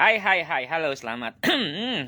Hai, hai, hai, halo, selamat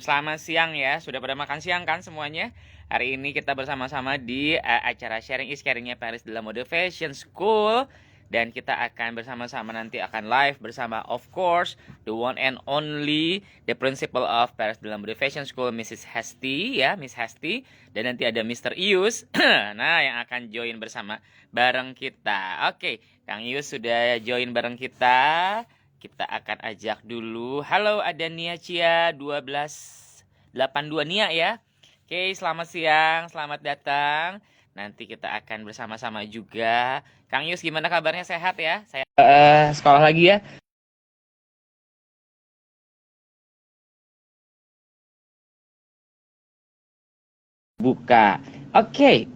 selamat siang ya. Sudah pada makan siang kan semuanya? Hari ini kita bersama-sama di acara Sharing is Caring-nya Paris Della Mode Fashion School. Dan kita akan bersama-sama nanti akan live bersama, of course, the one and only, the principal of Paris Della Mode Fashion School, Mrs. Hesti, ya, Miss Hesti. Dan nanti ada Mr. Ius, nah, yang akan join bersama bareng kita. Oke, Kang Ius sudah join bareng kita. Kita akan ajak dulu. Halo, ada Nia Cia 1282 Nia ya. Oke, selamat siang, selamat datang. Nanti kita akan bersama-sama juga. Kang Yus, gimana kabarnya? Sehat ya? Saya sekolah lagi ya. Buka. Oke.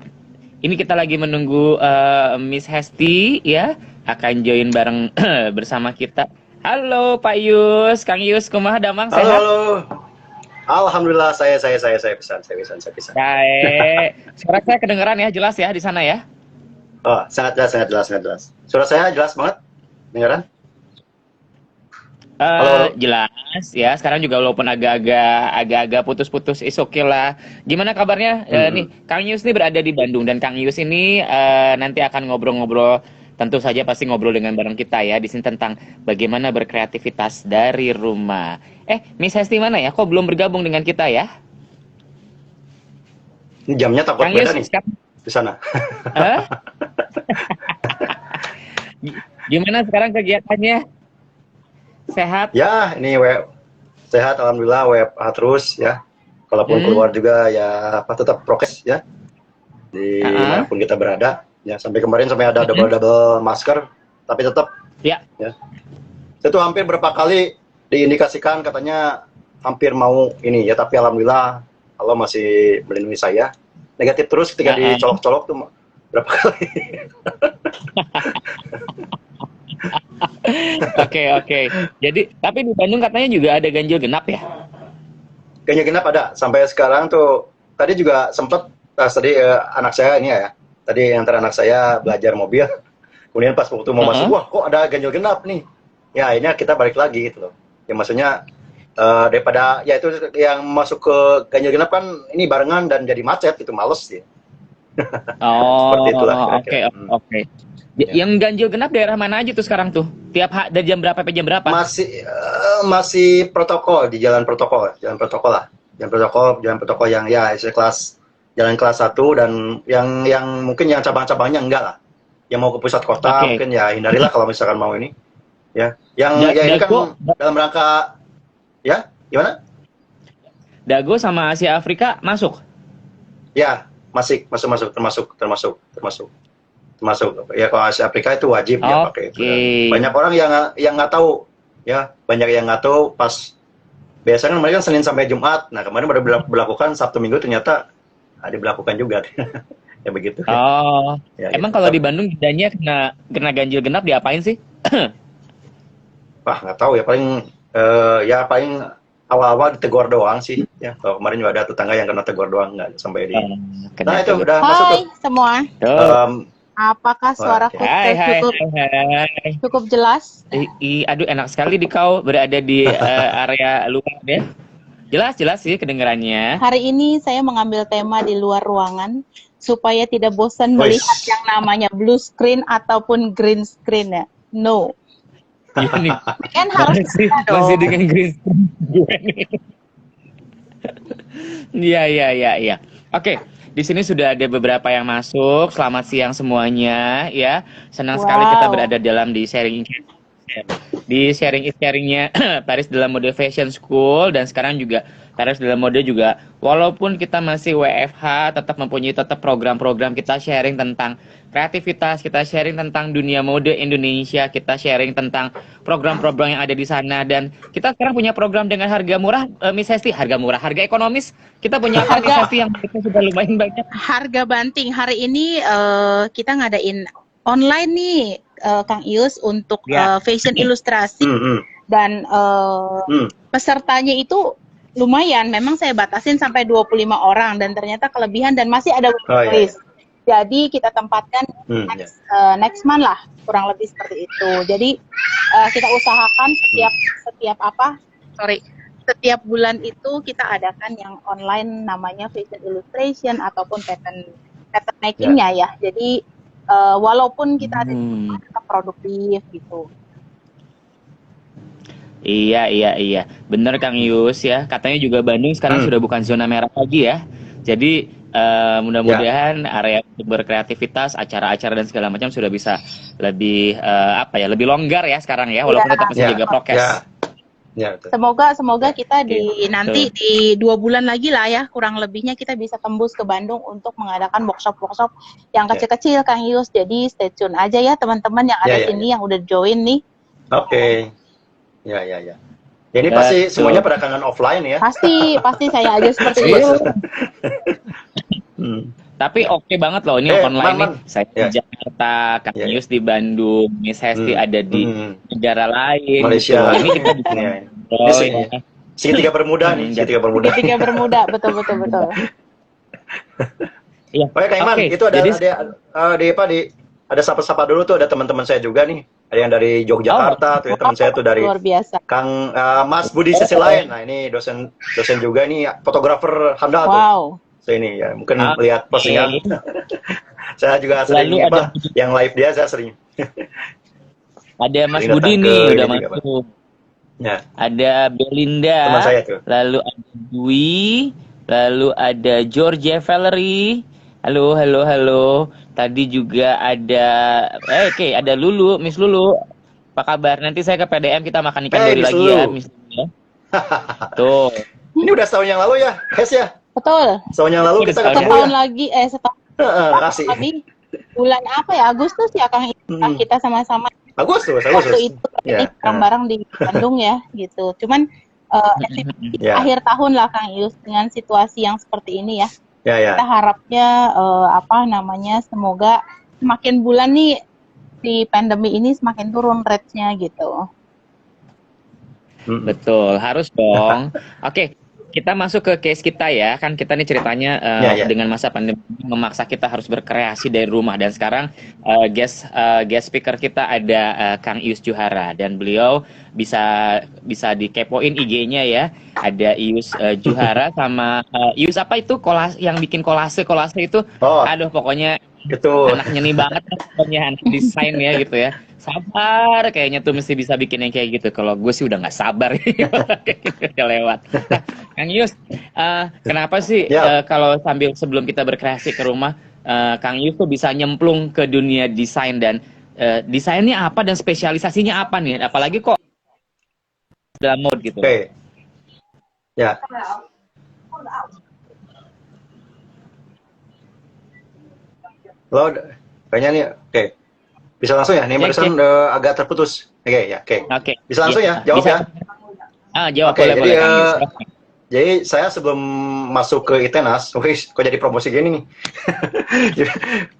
Ini kita lagi menunggu Miss Hesti ya, akan join bareng bersama kita. Halo Pak Yus, Kang Yus, kumaha damang Halo, sehat? halo. Alhamdulillah saya bisa. Baik. Suara saya kedengeran ya, jelas ya di sana ya? Oh, sangat jelas. Suara saya jelas banget, dengeran? Halo. Jelas ya. Sekarang juga walaupun agak-agak putus-putus, is okay lah. Gimana kabarnya? Nih, Kang Yus nih berada di Bandung dan Kang Yus ini nanti akan ngobrol-ngobrol. Tentu saja pasti ngobrol dengan bareng kita ya di sini tentang bagaimana berkreativitas dari rumah. Miss Hesti mana ya? Kok belum bergabung dengan kita ya? Ini jamnya takut Kang beda Yus, nih di sana. Hah? Gimana sekarang kegiatannya? Sehat? Ya, ini web sehat, alhamdulillah, WFH terus ya. Kalaupun keluar juga ya tetap prokes ya. Dimanapun kita berada. Ya, sampai kemarin sampai ada double masker, tapi tetap Ya. Itu hampir berapa kali diindikasikan katanya hampir mau ini ya, tapi alhamdulillah Allah masih melindungi saya. Negatif terus ketika dicolok-colok tuh berapa kali. Oke. Jadi, tapi di Bandung katanya juga ada ganjil genap ya? Ganjil genap ada sampai sekarang tuh. Tadi juga sempet tadi anak saya ini ya. Tadi antara anak saya belajar mobil. Kemudian pas waktu mau masuk, wah kok ada ganjil genap nih. Ya akhirnya kita balik lagi gitu loh. Ya maksudnya daripada ya itu yang masuk ke ganjil genap kan ini barengan dan jadi macet gitu, males sih. Seperti itulah kira-kira. Oke. Yang ganjil genap daerah mana aja tuh sekarang tuh? Dari jam berapa sampai jam berapa? Masih protokol di jalan protokol lah. Jalan protokol yang ya kelas jalan kelas 1 dan yang mungkin yang cabang-cabangnya enggak lah. Yang mau ke pusat kota mungkin ya hindarilah kalau misalkan mau ini. Ya. Yang ini kan dalam rangka ya, gimana? Dago sama Asia Afrika masuk? Ya, masuk ya. Kalau Asia Afrika itu wajib ya pakai itu. Banyak orang yang nggak tahu ya, pas biasanya kan mereka Senin sampai Jumat. Nah, kemarin baru berlakukan Sabtu Minggu, ternyata diberlakukan juga. Ya begitu. Ya, emang kalau di Bandung bedanya kena ganjil genap diapain sih? Wah, nggak tahu ya, paling awal-awal ditegur doang sih ya. Kalau kemarin juga ada tetangga yang kena tegur doang, nggak sampai di. Nah itu udah masuk tuh. Hai semua. Apakah suaraku cukup jelas? Aduh, enak sekali di kau berada di area luar ya. Jelas sih kedengarannya. Hari ini saya mengambil tema di luar ruangan supaya tidak bosan melihat yang namanya blue screen ataupun green screen ya. No. Kan harus masih dengan green screen. Iya. Oke. Di sini sudah ada beberapa yang masuk. Selamat siang semuanya ya. Senang sekali kita berada di sharing is caring-nya Paris Della Mode Fashion School. Dan sekarang juga Paris Della Mode juga walaupun kita masih WFH tetap mempunyai program-program. Kita sharing tentang kreativitas, kita sharing tentang dunia mode Indonesia, kita sharing tentang program-program yang ada di sana. Dan kita sekarang punya program dengan harga murah, Miss Hesti. Harga ekonomis. Kita punya harga yang sudah lumayan banyak. Harga banting. Hari ini kita ngadain online nih, Kang Ius, untuk fashion ilustrasi. Dan pesertanya itu lumayan. Memang saya batasin sampai 25 orang dan ternyata kelebihan dan masih ada waitlist. Jadi kita tempatkan next month lah, kurang lebih seperti itu. Jadi kita usahakan sorry, setiap bulan itu kita adakan yang online namanya fashion illustration ataupun pattern makingnya ya. Jadi walaupun kita ada tetap produktif gitu. Iya. Bener Kang Yus ya. Katanya juga Bandung sekarang sudah bukan zona merah lagi ya. Jadi mudah-mudahan area untuk berkreativitas, acara-acara dan segala macam sudah bisa lebih lebih longgar ya sekarang ya, walaupun tetap masih jaga prokes. Ya, semoga kita nanti di 2 bulan lagi lah ya, kurang lebihnya kita bisa tembus ke Bandung untuk mengadakan workshop yang kecil-kecil Kang Yus. Jadi stay tune aja ya teman-teman yang ada sini yang udah join nih. Oke. Ya. Jadi pasti semuanya pada kangen offline ya. Pasti saya aja seperti itu. Tapi oke banget loh ini online nih. Saya di Jakarta, Kang Yus di Bandung, Miss Hesti ada di negara lain. Malaysia. Ini kita bisa segitiga bermuda nih, segitiga bermuda, betul. Iya. Oke, Kang Iman, itu ada sapa-sapa dulu tuh, ada teman-teman saya juga nih. Ada yang dari Yogyakarta tuh ya, teman saya tuh dari luar biasa. Kang Mas Budi sisi lain. Nah, ini dosen juga ini fotografer handal tuh. So ini ya, mungkin lihat postingan. Saya juga sering yang live dia saya sering. Ada Mas Budi nih udah masuk. Ya. Ada Belinda, teman saya tuh. Lalu ada Dwi, lalu ada Georgia Valerie. Halo. Tadi juga ada ada Lulu, Miss Lulu. Apa kabar? Nanti saya ke PDM kita makan ikan dori lagi ya, Miss Lulu ya. Tuh. Ini udah setahun yang lalu ya, Hes ya? Betul. Setahun yang lalu kita ketemu setahun lagi, setahun. Kasih. Bulan apa ya? Agustus ya Kang, kita sama-sama. Agustus. Waktu itu bareng-bareng di Bandung ya, gitu. Cuman akhir tahun lah Kang Yus dengan situasi yang seperti ini ya. Kita harapnya semoga semakin bulan nih di pandemi ini semakin turun rate-nya gitu. Betul, harus dong. Oke. Kita masuk ke case kita ya, kan kita nih ceritanya dengan masa pandemi memaksa kita harus berkreasi dari rumah, dan sekarang guest speaker kita ada Kang Ius Juhara, dan beliau bisa dikepoin IG-nya ya, ada Ius Juhara sama Ius apa itu yang bikin kolase itu, aduh pokoknya gitu. Anak nyeni banget pokoknya, anak desain ya gitu ya. Sabar kayaknya tuh mesti bisa bikin yang kayak gitu. Kalau gue sih udah nggak sabar udah lewat. Nah, Kang Yus, kenapa sih kalau sebelum kita berkreasi ke rumah, Kang Yus tuh bisa nyemplung ke dunia desain, dan desainnya apa dan spesialisasinya apa nih? Apalagi kok dalam mode gitu. Oke. Ya. Lo kayaknya nih, oke. Bisa langsung ya? Nih barusan agak terputus. Oke. Bisa langsung ya? Jawab ya? Jawab boleh. Jadi, jadi saya sebelum masuk ke ITENAS, kok jadi promosi gini nih?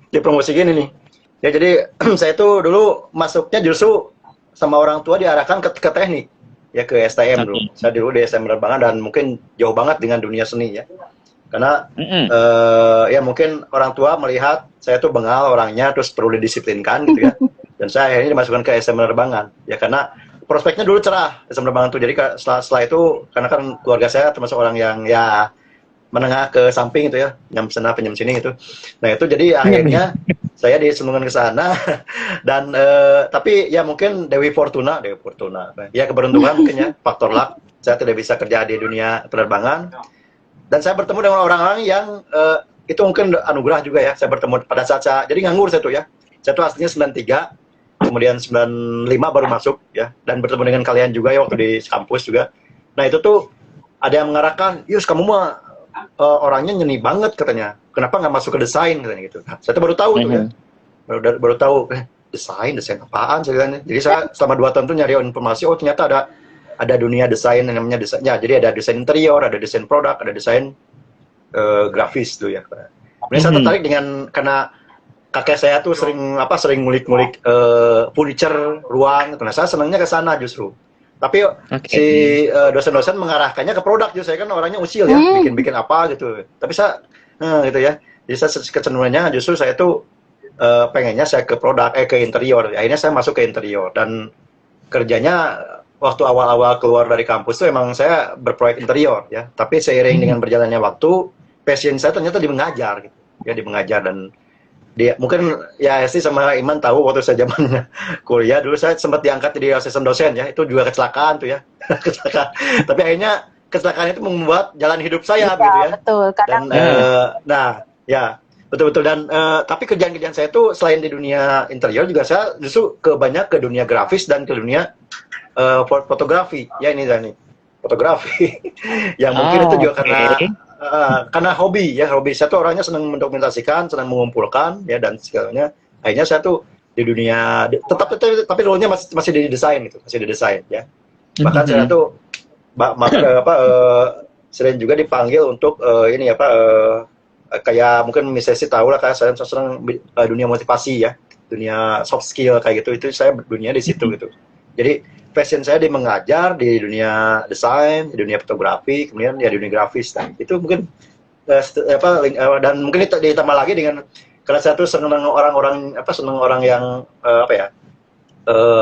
Jadi promosi gini nih. Ya jadi saya tuh dulu masuknya justru sama orang tua diarahkan ke teknik, ya ke STM dulu. Saya dulu di STM penerbangan dan mungkin jauh banget dengan dunia seni ya. Karena ya mungkin orang tua melihat saya tuh bengal orangnya, terus perlu didisiplinkan gitu ya. Dan saya akhirnya dimasukkan ke SM penerbangan ya, karena prospeknya dulu cerah SM penerbangan tuh. Jadi setelah itu, karena kan keluarga saya termasuk orang yang ya menengah ke samping gitu ya, nyam sana penyam sini gitu. Nah itu jadi akhirnya saya disembunyikan ke sana dan tapi ya mungkin Dewi Fortuna ya, keberuntungan mungkin ya, faktor luck, saya tidak bisa kerja di dunia penerbangan. Dan saya bertemu dengan orang-orang yang itu mungkin anugerah juga ya. Saya bertemu pada saat jadi nganggur saya tuh ya. Saya tuh aslinya 93, kemudian 95 baru masuk ya. Dan bertemu dengan kalian juga ya waktu di kampus juga. Nah itu tuh ada yang mengarahkan, Yus kamu mah orangnya nyeni banget katanya. Kenapa nggak masuk ke desain katanya gitu. Nah, saya tuh baru tahu tuh ya. Baru tahu desain apaan sebenarnya. Jadi saya selama 2 tahun tuh nyari informasi, oh ternyata ada dunia desain yang namanya desain. Ya, jadi ada desain interior, ada desain produk, ada desain grafis tuh ya. Kemudian saya tertarik karena kakek saya tuh sering ngulik-ngulik furniture ruang gitu. Nah, saya senangnya ke sana justru. Tapi si dosen-dosen mengarahkannya ke produk justru. Saya kan orangnya usil ya, bikin apa gitu. Tapi saya gitu ya. Jadi saya kecenderungannya justru saya tuh pengennya saya ke produk ke interior. Akhirnya saya masuk ke interior dan kerjanya waktu awal-awal keluar dari kampus tuh emang saya berproyek interior ya. Tapi seiring dengan berjalannya waktu, passion saya ternyata di mengajar gitu. Ya di mengajar dan dia mungkin ya Esti sama Iman tahu waktu saya zamannya kuliah dulu saya sempat diangkat jadi asisten dosen ya. Itu juga kecelakaan tuh ya. Kecelakaan. Tapi akhirnya kecelakaan itu membuat jalan hidup saya gitu ya. Betul. Dan nah, ya betul-betul dan tapi kerjaan-kerjaan saya tuh selain di dunia interior juga saya justru banyak ke dunia grafis dan ke dunia fotografi ya ini Dani fotografi yang mungkin itu juga karena hobi saya tuh orangnya senang mendokumentasikan senang mengumpulkan ya dan segalanya akhirnya saya tuh di dunia tapi role-nya masih di desain gitu masih di desain ya bahkan saya tuh sering juga dipanggil untuk ini kayak mungkin misalnya sih tahu lah kayak saya senang dunia motivasi ya dunia soft skill kayak gitu itu saya dunia di situ gitu jadi passion saya di mengajar di dunia desain, di dunia fotografi, kemudian ya di dunia grafis. Dan itu mungkin dan mungkin ditambah lagi dengan karena saya tuh senang senang orang yang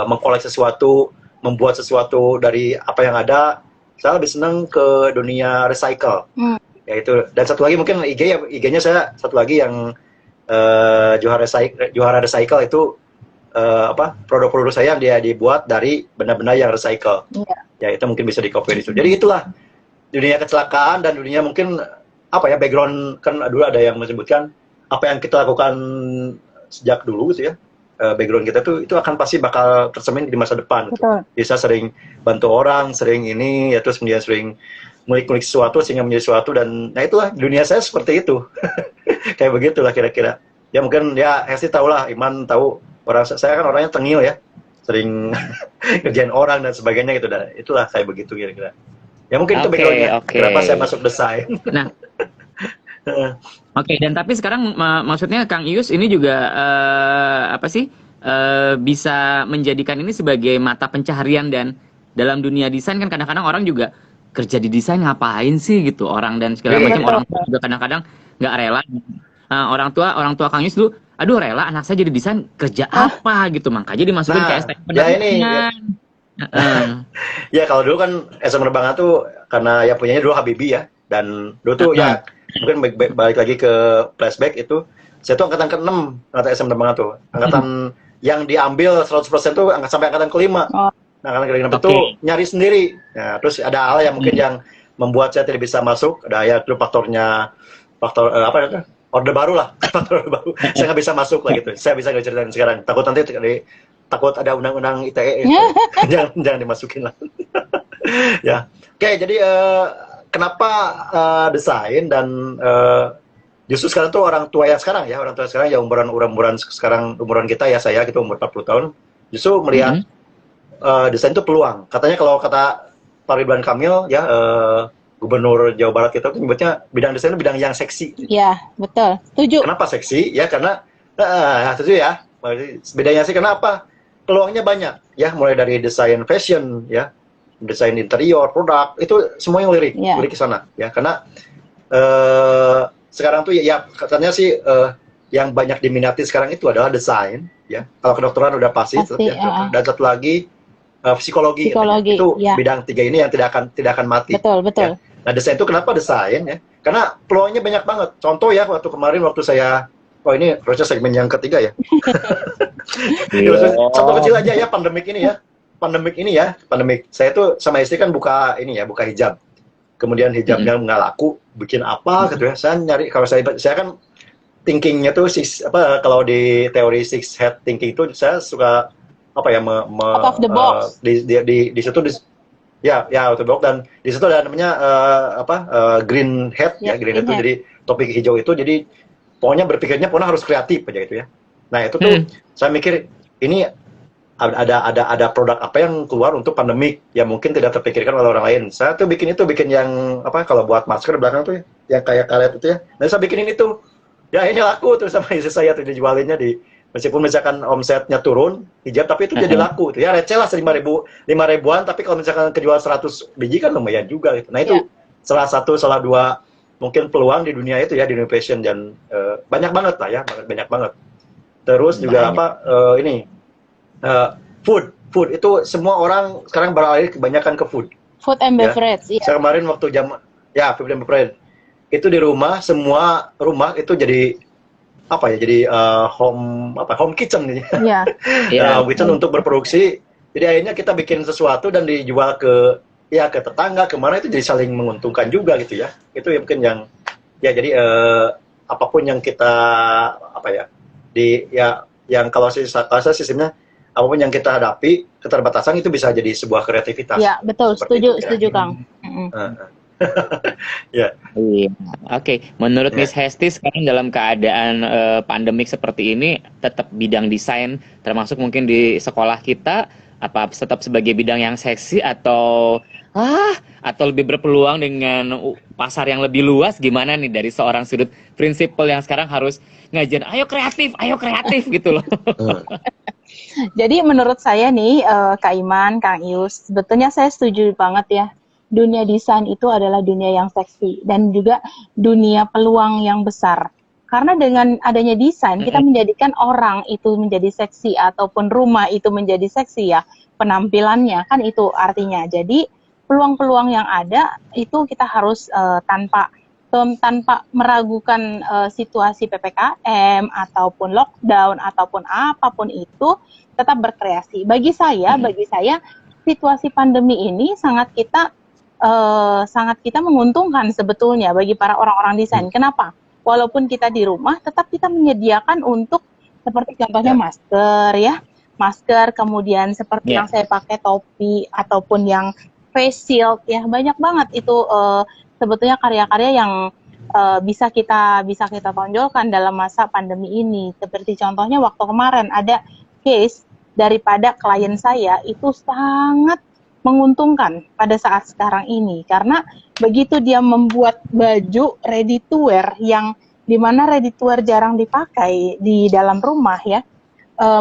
mengkoleksi sesuatu, membuat sesuatu dari apa yang ada. Saya lebih senang ke dunia recycle. Yaitu dan satu lagi mungkin IG-nya saya satu lagi yang Johara Recycle itu produk-produk saya yang dia dibuat dari benda-benda yang recycle. Ya itu mungkin bisa di-copy itu. Jadi itulah dunia kecelakaan dan dunia mungkin background kan dulu ada yang menyebutkan apa yang kita lakukan sejak dulu gitu ya. Background kita tuh itu akan pasti bakal tercermin di masa depan. Gitu. Bisa sering bantu orang, sering ini ya terus kemudian sering ngulik-ngulik sesuatu sehingga menjadi sesuatu dan nah itulah dunia saya seperti itu. Kayak begitulah kira-kira. Ya mungkin ya Hesti tahu lah, Iman tahu saya kan orangnya tengil ya, sering kerjain orang dan sebagainya gitu. Dan itulah kayak begitu kira-kira. Ya mungkin itu backgroundnya. Kenapa saya masuk desain? Nah, dan tapi sekarang maksudnya Kang Ius ini juga bisa menjadikan ini sebagai mata pencaharian dan dalam dunia desain kan kadang-kadang orang juga kerja di desain ngapain sih gitu orang dan segala macam orang tua juga kadang-kadang nggak rela. Orang tua Kang Ius dulu aduh rela anak saya jadi desain kerja apa gitu makanya dimasukin ke STM pendidikan. Ya kalau dulu kan SM Penerbangan tuh karena ya punyanya dulu Habibie ya dan dulu tuh ya mungkin balik lagi ke flashback itu saya tuh angkatan ke-6 angkatan SM Penerbangan tuh angkatan yang diambil 100% tuh sampai angkatan ke-5. Nah angkatan ke-5 itu nyari sendiri. Nah terus ada hal yang mungkin yang membuat saya tidak bisa masuk ada ya itu faktor orde baru lah, faktor baru. Saya nggak bisa masuk lah gitu. Saya bisa nggak ceritain sekarang. Takut nanti takut ada undang-undang ITE. jangan dimasukin lah. Ya, oke. Jadi kenapa desain dan justru sekarang tuh orang tua sekarang ya umuran sekarang umuran kita ya saya gitu umur 40 tahun justru melihat desain itu peluang. Katanya kalau kata Pak Ridwan Kamil ya. Gubernur Jawa Barat kita tuh nyebutnya bidang desain itu bidang yang seksi. Iya, betul. Setuju. Kenapa seksi? Ya karena setuju ya. Bedanya sih kenapa? Peluangnya banyak ya, mulai dari desain fashion ya, desain interior, produk, itu semuanya lirik ke sana ya. Karena sekarang tuh ya katanya sih yang banyak diminati sekarang itu adalah desain ya. Kalau kedokteran udah pasti ya. Dan satu lagi psikologi itu bidang 3 ini yang tidak akan mati. Betul. Ya. Nah desain itu kenapa desain ya? Karena peluangnya banyak banget. Contoh ya waktu saya ini harusnya segmen yang ketiga ya. Contoh kecil aja ya pandemik ini ya. Saya tuh sama istri kan buka hijab. Kemudian hijabnya nggak laku, bikin apa gitu ya. Saya nyari kalau saya kan thinkingnya tuh kalau di teori six head thinking itu saya suka out of the box. Di situ out of the box dan di situ ada namanya green head green head itu jadi topik hijau itu jadi pokoknya berpikirnya harus kreatif aja gitu ya. Nah itu tuh saya mikir ini ada produk apa yang keluar untuk pandemik yang mungkin tidak terpikirkan oleh orang lain. Saya tuh bikin yang kalau buat masker belakang tuh ya, yang kayak karet itu ya. Nah saya bikinin itu ya ini laku tuh sama istri saya tuh dijualinnya meskipun misalkan omsetnya turun hijab tapi itu jadi laku tuh ya receh lah 5.000-an tapi kalau misalkan kejual 100 biji kan lumayan juga gitu. Nah itu salah dua mungkin peluang di dunia itu ya di dunia fashion dan banyak banget lah ya banyak banget. Terus juga food food itu semua orang sekarang beralih kebanyakan ke food. Food and Ya. beverage, iya. Saya kemarin waktu food and beverage itu di rumah, semua rumah itu jadi apa ya, jadi home kitchen nih. Iya. Home kitchen untuk berproduksi. Jadi akhirnya kita bikin sesuatu dan dijual ke tetangga, kemana, itu jadi saling menguntungkan juga gitu ya. Itu ya mungkin yang jadi apapun yang kita yang kalau saya sistemnya apapun yang kita hadapi, keterbatasan itu bisa jadi sebuah kreativitas. Iya, betul. Seperti Setuju Kang. Ya. Iya. Oke, menurut Miss Hesti sekarang dalam keadaan pandemik seperti ini, tetap bidang desain termasuk mungkin di sekolah kita apa tetap sebagai bidang yang seksi atau lebih berpeluang dengan pasar yang lebih luas, gimana nih dari seorang sudut prinsipal yang sekarang harus ngajarin ayo kreatif gitu loh. Jadi menurut saya nih Kak Iman, Kang Ius, sebetulnya saya setuju banget ya. Dunia desain itu adalah dunia yang seksi dan juga dunia peluang yang besar. Karena dengan adanya desain, kita menjadikan orang itu menjadi seksi ataupun rumah itu menjadi seksi ya, penampilannya kan itu artinya. Jadi peluang-peluang yang ada itu kita harus tanpa meragukan situasi PPKM ataupun lockdown ataupun apapun itu tetap berkreasi. Bagi saya situasi pandemi ini sangat kita menguntungkan sebetulnya bagi para orang-orang desain. Kenapa? Walaupun kita di rumah, tetap kita menyediakan untuk seperti contohnya masker, kemudian seperti yang saya pakai topi ataupun yang face shield ya, banyak banget itu sebetulnya karya-karya yang bisa kita tonjolkan dalam masa pandemi ini. Seperti contohnya waktu kemarin ada case daripada klien saya itu sangat menguntungkan pada saat sekarang ini karena begitu dia membuat baju ready to wear yang dimana ready to wear jarang dipakai di dalam rumah ya,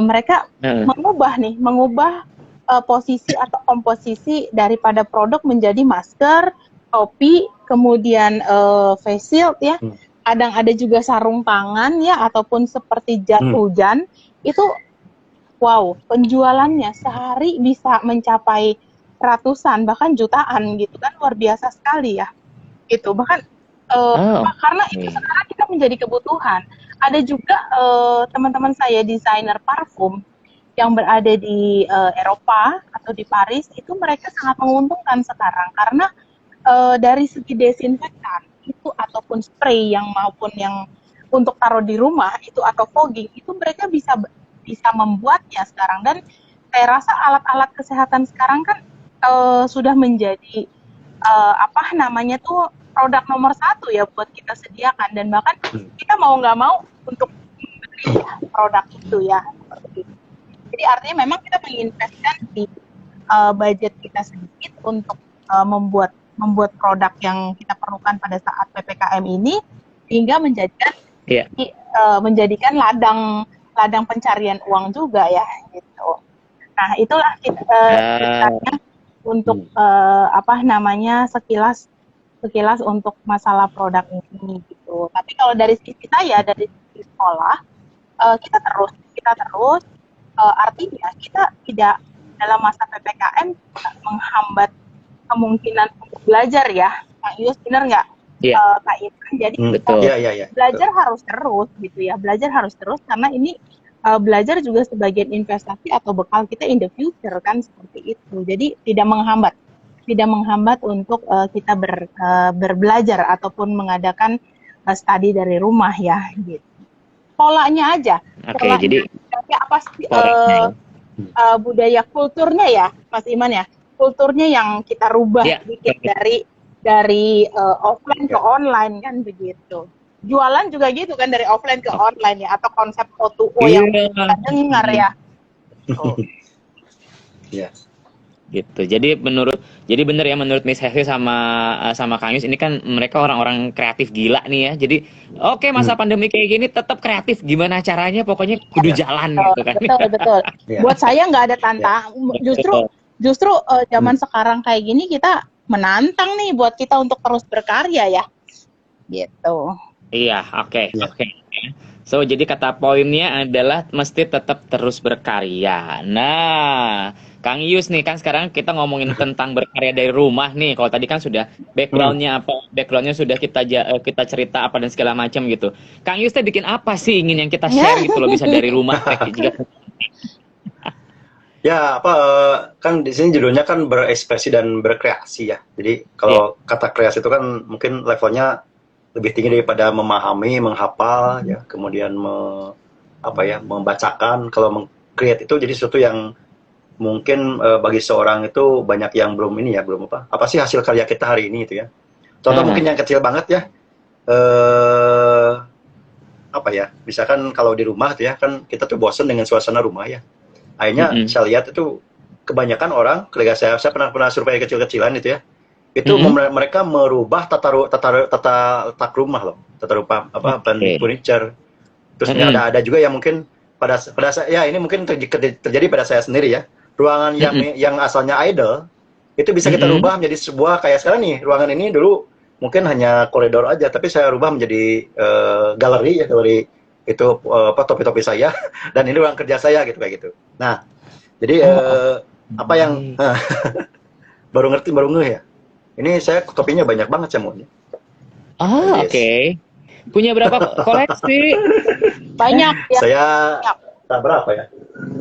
mereka mengubah posisi atau komposisi daripada produk menjadi masker, topi, kemudian face shield ya, kadang ada juga sarung tangan ya ataupun seperti jas hujan itu, wow, penjualannya sehari bisa mencapai ratusan bahkan jutaan gitu kan, luar biasa sekali ya itu bahkan karena itu sekarang kita menjadi kebutuhan. Ada juga teman-teman saya desainer parfum yang berada di Eropa atau di Paris itu mereka sangat menguntungkan sekarang karena dari segi desinfektan itu ataupun spray yang maupun yang untuk taruh di rumah itu atau fogging itu mereka bisa membuatnya sekarang. Dan saya rasa alat-alat kesehatan sekarang kan sudah menjadi produk nomor 1 ya buat kita sediakan, dan bahkan kita mau nggak mau untuk membeli produk itu ya. Jadi artinya memang kita menginvestkan di budget kita sedikit untuk membuat produk yang kita perlukan pada saat PPKM ini hingga menjadikan ladang pencarian uang juga ya gitu. Nah itulah ceritanya untuk sekilas untuk masalah produk ini gitu. Tapi kalau dari sisi saya, dari sisi sekolah, kita terus artinya kita tidak dalam masa PPKM menghambat kemungkinan untuk belajar ya, Kak Yus, benar nggak? Kak Iman, jadi belajar harus terus gitu ya, belajar harus terus karena ini belajar juga sebagian investasi atau bekal kita in the future kan, seperti itu. Jadi tidak menghambat untuk kita berbelajar ataupun mengadakan studi dari rumah ya gitu. Polanya aja. Jadi apa sih budaya kulturnya ya, Mas Iman ya? Kulturnya yang kita rubah sedikit dari offline ke online kan begitu. Jualan juga gitu kan, dari offline ke online ya, atau konsep O2O yang kita dengar ya. Gitu. Jadi benar ya menurut Miss Hesti sama Kang Yus ini kan mereka orang-orang kreatif gila nih ya. Jadi masa pandemi kayak gini tetap kreatif, gimana caranya pokoknya kudu jalan gitu kan. Betul. Buat saya nggak ada tantang. Justru zaman sekarang kayak gini kita menantang nih buat kita untuk terus berkarya ya. Gitu. Iya, oke. So, jadi kata poinnya adalah mesti tetap terus berkarya. Nah, Kang Yus nih kan sekarang kita ngomongin tentang berkarya dari rumah nih. Kalau tadi kan sudah backgroundnya apa, backgroundnya sudah kita cerita apa dan segala macam gitu. Kang Yus teh bikin apa sih ingin yang kita share gitu loh, bisa dari rumah kayak juga. Ya, apa kan di sini judulnya kan berekspresi dan berkreasi ya. Jadi kalau kata kreasi itu kan mungkin levelnya lebih tinggi daripada memahami, menghafal ya, kemudian membacakan. Kalau meng-create itu jadi sesuatu yang mungkin bagi seorang itu banyak yang belum ini ya, belum apa sih hasil karya kita hari ini itu ya. Contoh mungkin yang kecil banget ya. Apa ya? Misalkan kalau di rumah tuh ya, kan kita tuh bosen dengan suasana rumah ya. Akhirnya saya lihat itu kebanyakan orang, ketika saya pernah survei kecil-kecilan itu ya, itu mereka merubah tata letak rumah loh, tata rupa furniture. Terus ada juga yang mungkin pada saya, ya ini mungkin terjadi pada saya sendiri ya, ruangan yang asalnya idle itu bisa kita rubah menjadi sebuah, kayak sekarang nih, ruangan ini dulu mungkin hanya koridor aja, tapi saya rubah menjadi galeri ya, galeri itu topi-topi saya dan ini ruang kerja saya gitu, kayak gitu. Nah, jadi apa yang baru ngeh ya. Ini saya topinya banyak banget semuanya. Oke. Punya berapa koleksi? Banyak ya. Saya berapa ya?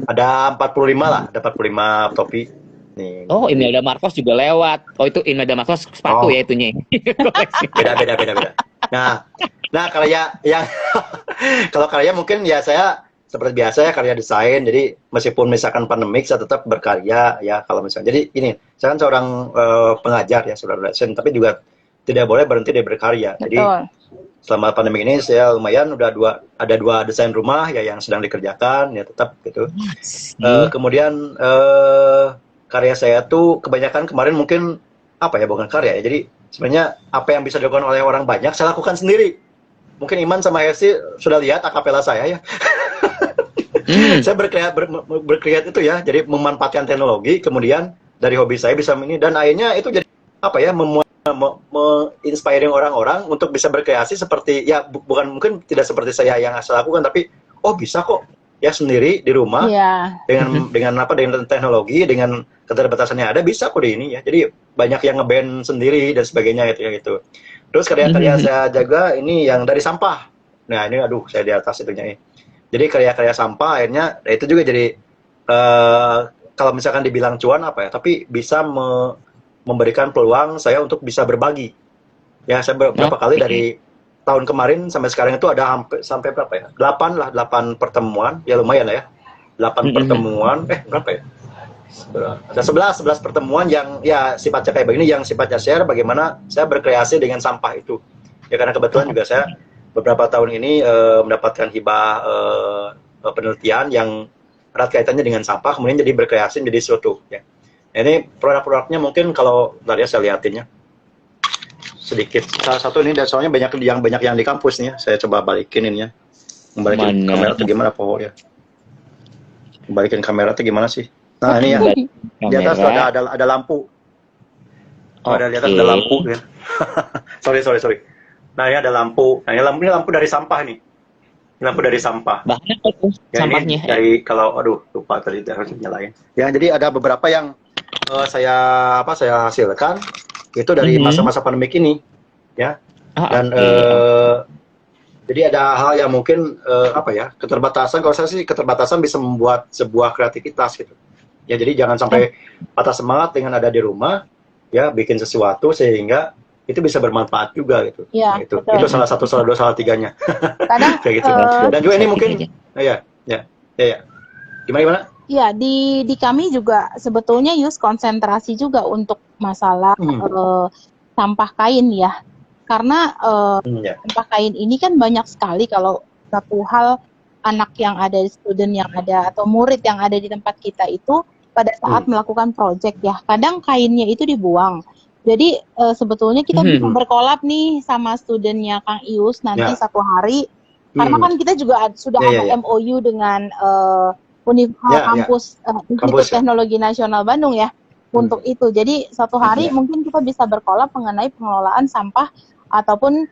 Ada 45 lah, ada 45 topi. Nih. Oh, Imelda Marcos juga lewat. Oh, itu Imelda Marcos sepatu ya itunya. Beda. Nah, karya yang kalau karya mungkin ya saya seperti biasa ya, karya desain. Jadi meskipun misalkan pandemik saya tetap berkarya ya, kalau misalnya. Jadi ini, saya kan seorang pengajar ya, seorang dosen, tapi juga tidak boleh berhenti dari berkarya. Betul. Jadi selama pandemi ini saya lumayan ada dua desain rumah ya yang sedang dikerjakan ya, tetap gitu. Kemudian karya saya tuh kebanyakan kemarin mungkin bukan karya ya. Jadi sebenarnya apa yang bisa dilakukan oleh orang banyak saya lakukan sendiri. Mungkin Iman sama Hersi sudah lihat akapela saya ya. Saya berkreat itu ya, jadi memanfaatkan teknologi, kemudian dari hobi saya bisa ini, dan akhirnya itu jadi inspiring orang-orang untuk bisa berkreasi seperti ya, bukan mungkin tidak seperti saya yang asal lakukan, tapi bisa kok ya sendiri di rumah dengan teknologi, dengan keterbatasan yang ada, bisa kok di ini ya. Jadi banyak yang ngeband sendiri dan sebagainya gitu. Terus karya-karya saya jaga ini yang dari sampah. Nah ini saya di atas itunya. Jadi karya-karya sampah akhirnya itu juga jadi kalau misalkan dibilang cuan tapi bisa memberikan peluang saya untuk bisa berbagi. Ya saya beberapa kali dari tahun kemarin sampai sekarang itu ada sampai berapa ya? 8 pertemuan, ya lumayan lah ya. 8 pertemuan, berapa ya? Ada 11 pertemuan yang ya sifatnya kayak begini, yang sifatnya share bagaimana saya berkreasi dengan sampah itu. Ya karena kebetulan juga saya beberapa tahun ini mendapatkan hibah penelitian yang erat kaitannya dengan sampah, kemudian jadi berkreasi menjadi sesuatu ya. Ini produk-produknya mungkin kalau tadi saya lihatinnya sedikit. Salah satu ini soalnya banyak yang di kampus nih ya. Saya coba balikin ini ya. Membalikin kamera atau gimana ya. Balikin kamera atau gimana sih? Nah, ini ya. Di atas ada lampu. Di atas ada lampu ya. sorry. Nah, ini ada lampu. Nah, ini lampu dari sampah nih. Lampu dari sampah. Bahannya apa ya, sampahnya? Ini dari lupa tadi harus nyalain. Ya, jadi ada beberapa yang saya hasilkan itu dari masa-masa pandemik ini, ya. Dan jadi ada hal yang mungkin keterbatasan. Kalau saya sih keterbatasan bisa membuat sebuah kreativitas gitu. Ya, jadi jangan sampai patah semangat dengan ada di rumah, ya, bikin sesuatu sehingga itu bisa bermanfaat juga gitu. Ya, itu salah satu, salah dua, salah tiganya. Kadang kayak gitu. Dan juga ini mungkin ya. Gimana? Ya, di kami juga sebetulnya konsentrasi juga untuk masalah sampah kain ya. Karena sampah kain ini kan banyak sekali, kalau satu hal anak yang ada, student yang ada, atau murid yang ada di tempat kita itu pada saat melakukan project ya, kadang kainnya itu dibuang. Jadi sebetulnya kita bisa berkolab nih sama studentnya Kang Ius nanti satu hari, karena kan kita juga sudah ada MOU dengan kampus Institut Teknologi Nasional Bandung ya untuk itu. Jadi satu hari mungkin kita bisa berkolab mengenai pengelolaan sampah ataupun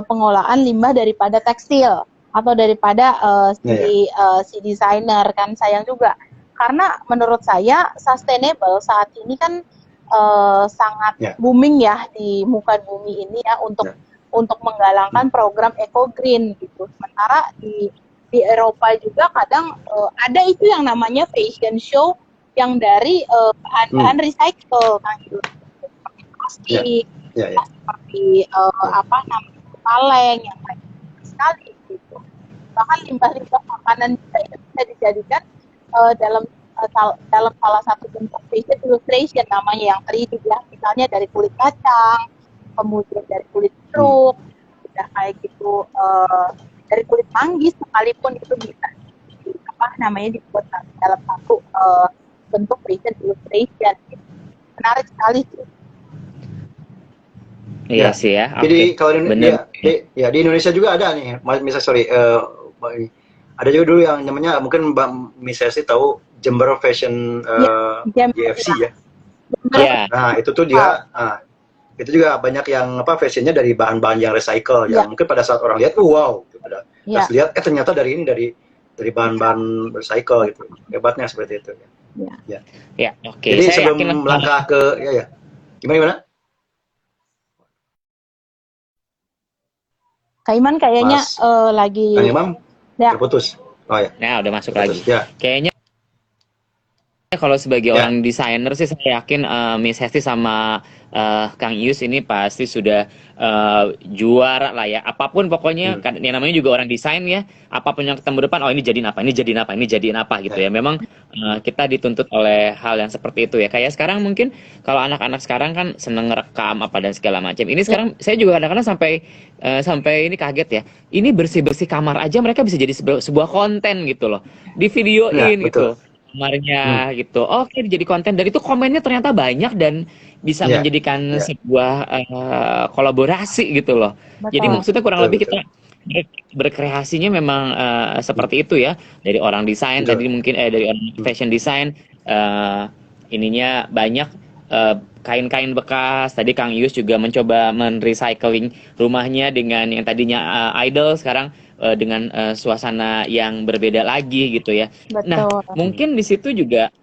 pengelolaan limbah daripada tekstil. atau daripada Ya, si desainer kan, sayang juga. Karena menurut saya sustainable saat ini kan sangat ya, booming ya di muka bumi ini ya ya. untuk menggalangkan program eco green gitu. Sementara di Eropa juga kadang ada itu yang namanya fashion show yang dari bahan-bahan recycle kan gitu. Seperti Ya, plastik, ya, ya. seperti apa namanya kaleng yang kayak sekali gitu. Bahkan limbah-limbah makanan juga itu bisa dijadikan dalam salah satu bentuk fashion illustration namanya, yang tadi dibilang misalnya dari kulit kacang, kemudian dari kulit jeruk, udah kayak gitu, dari kulit manggis sekalipun itu bisa dibuat dalam satu bentuk fashion illustration. Menarik sekali sih. Iya Ya. sih ya. Jadi Oke. kalau Bener. di Indonesia juga ada nih, misal sorry, ada juga dulu yang namanya, mungkin Mbak Misesi tahu Jember Fashion JFC ya. Ya. Nah itu tuh dia, itu juga banyak yang fashionnya dari bahan-bahan yang recycle, yang mungkin pada saat orang lihat, wow, gitu, terus lihat, ternyata dari bahan-bahan recycle gitu, hebatnya seperti itu. Ya, oke. Jadi Saya sebelum yakin melangkah ke, gimana? Kak Iman kayaknya Mas lagi Kang Imam ya. terputus. Oh ya, Nah, udah masuk terputus. lagi. Ya. Kayaknya kalau sebagai Ya. orang desainer sih saya yakin Miss Hesti sama Kang Ius ini pasti sudah juara lah ya. Apapun pokoknya kan yang namanya juga orang desain ya. Apapun yang ketemu depan, oh ini jadiin apa, ini jadiin apa, ini jadiin apa gitu ya. Memang kita dituntut oleh hal yang seperti itu ya. Kayak sekarang mungkin kalau anak-anak sekarang kan seneng ngerekam apa dan segala macam. Ini sekarang saya juga kadang-kadang sampai ini kaget ya. Ini bersih-bersih kamar aja mereka bisa jadi sebuah konten gitu loh. Di videoin gitu kamarnya gitu. Oke, jadi konten, dan itu komennya ternyata banyak dan bisa menjadikan sebuah kolaborasi gitu loh. Betul. Jadi maksudnya kurang lebih kita berkreasinya memang seperti itu ya, dari orang desain tadi mungkin dari orang fashion design, ininya banyak kain-kain bekas. Tadi Kang Yus juga mencoba men-recycling rumahnya dengan yang tadinya idol sekarang dengan suasana yang berbeda lagi gitu ya. Betul. Nah, mungkin di situ juga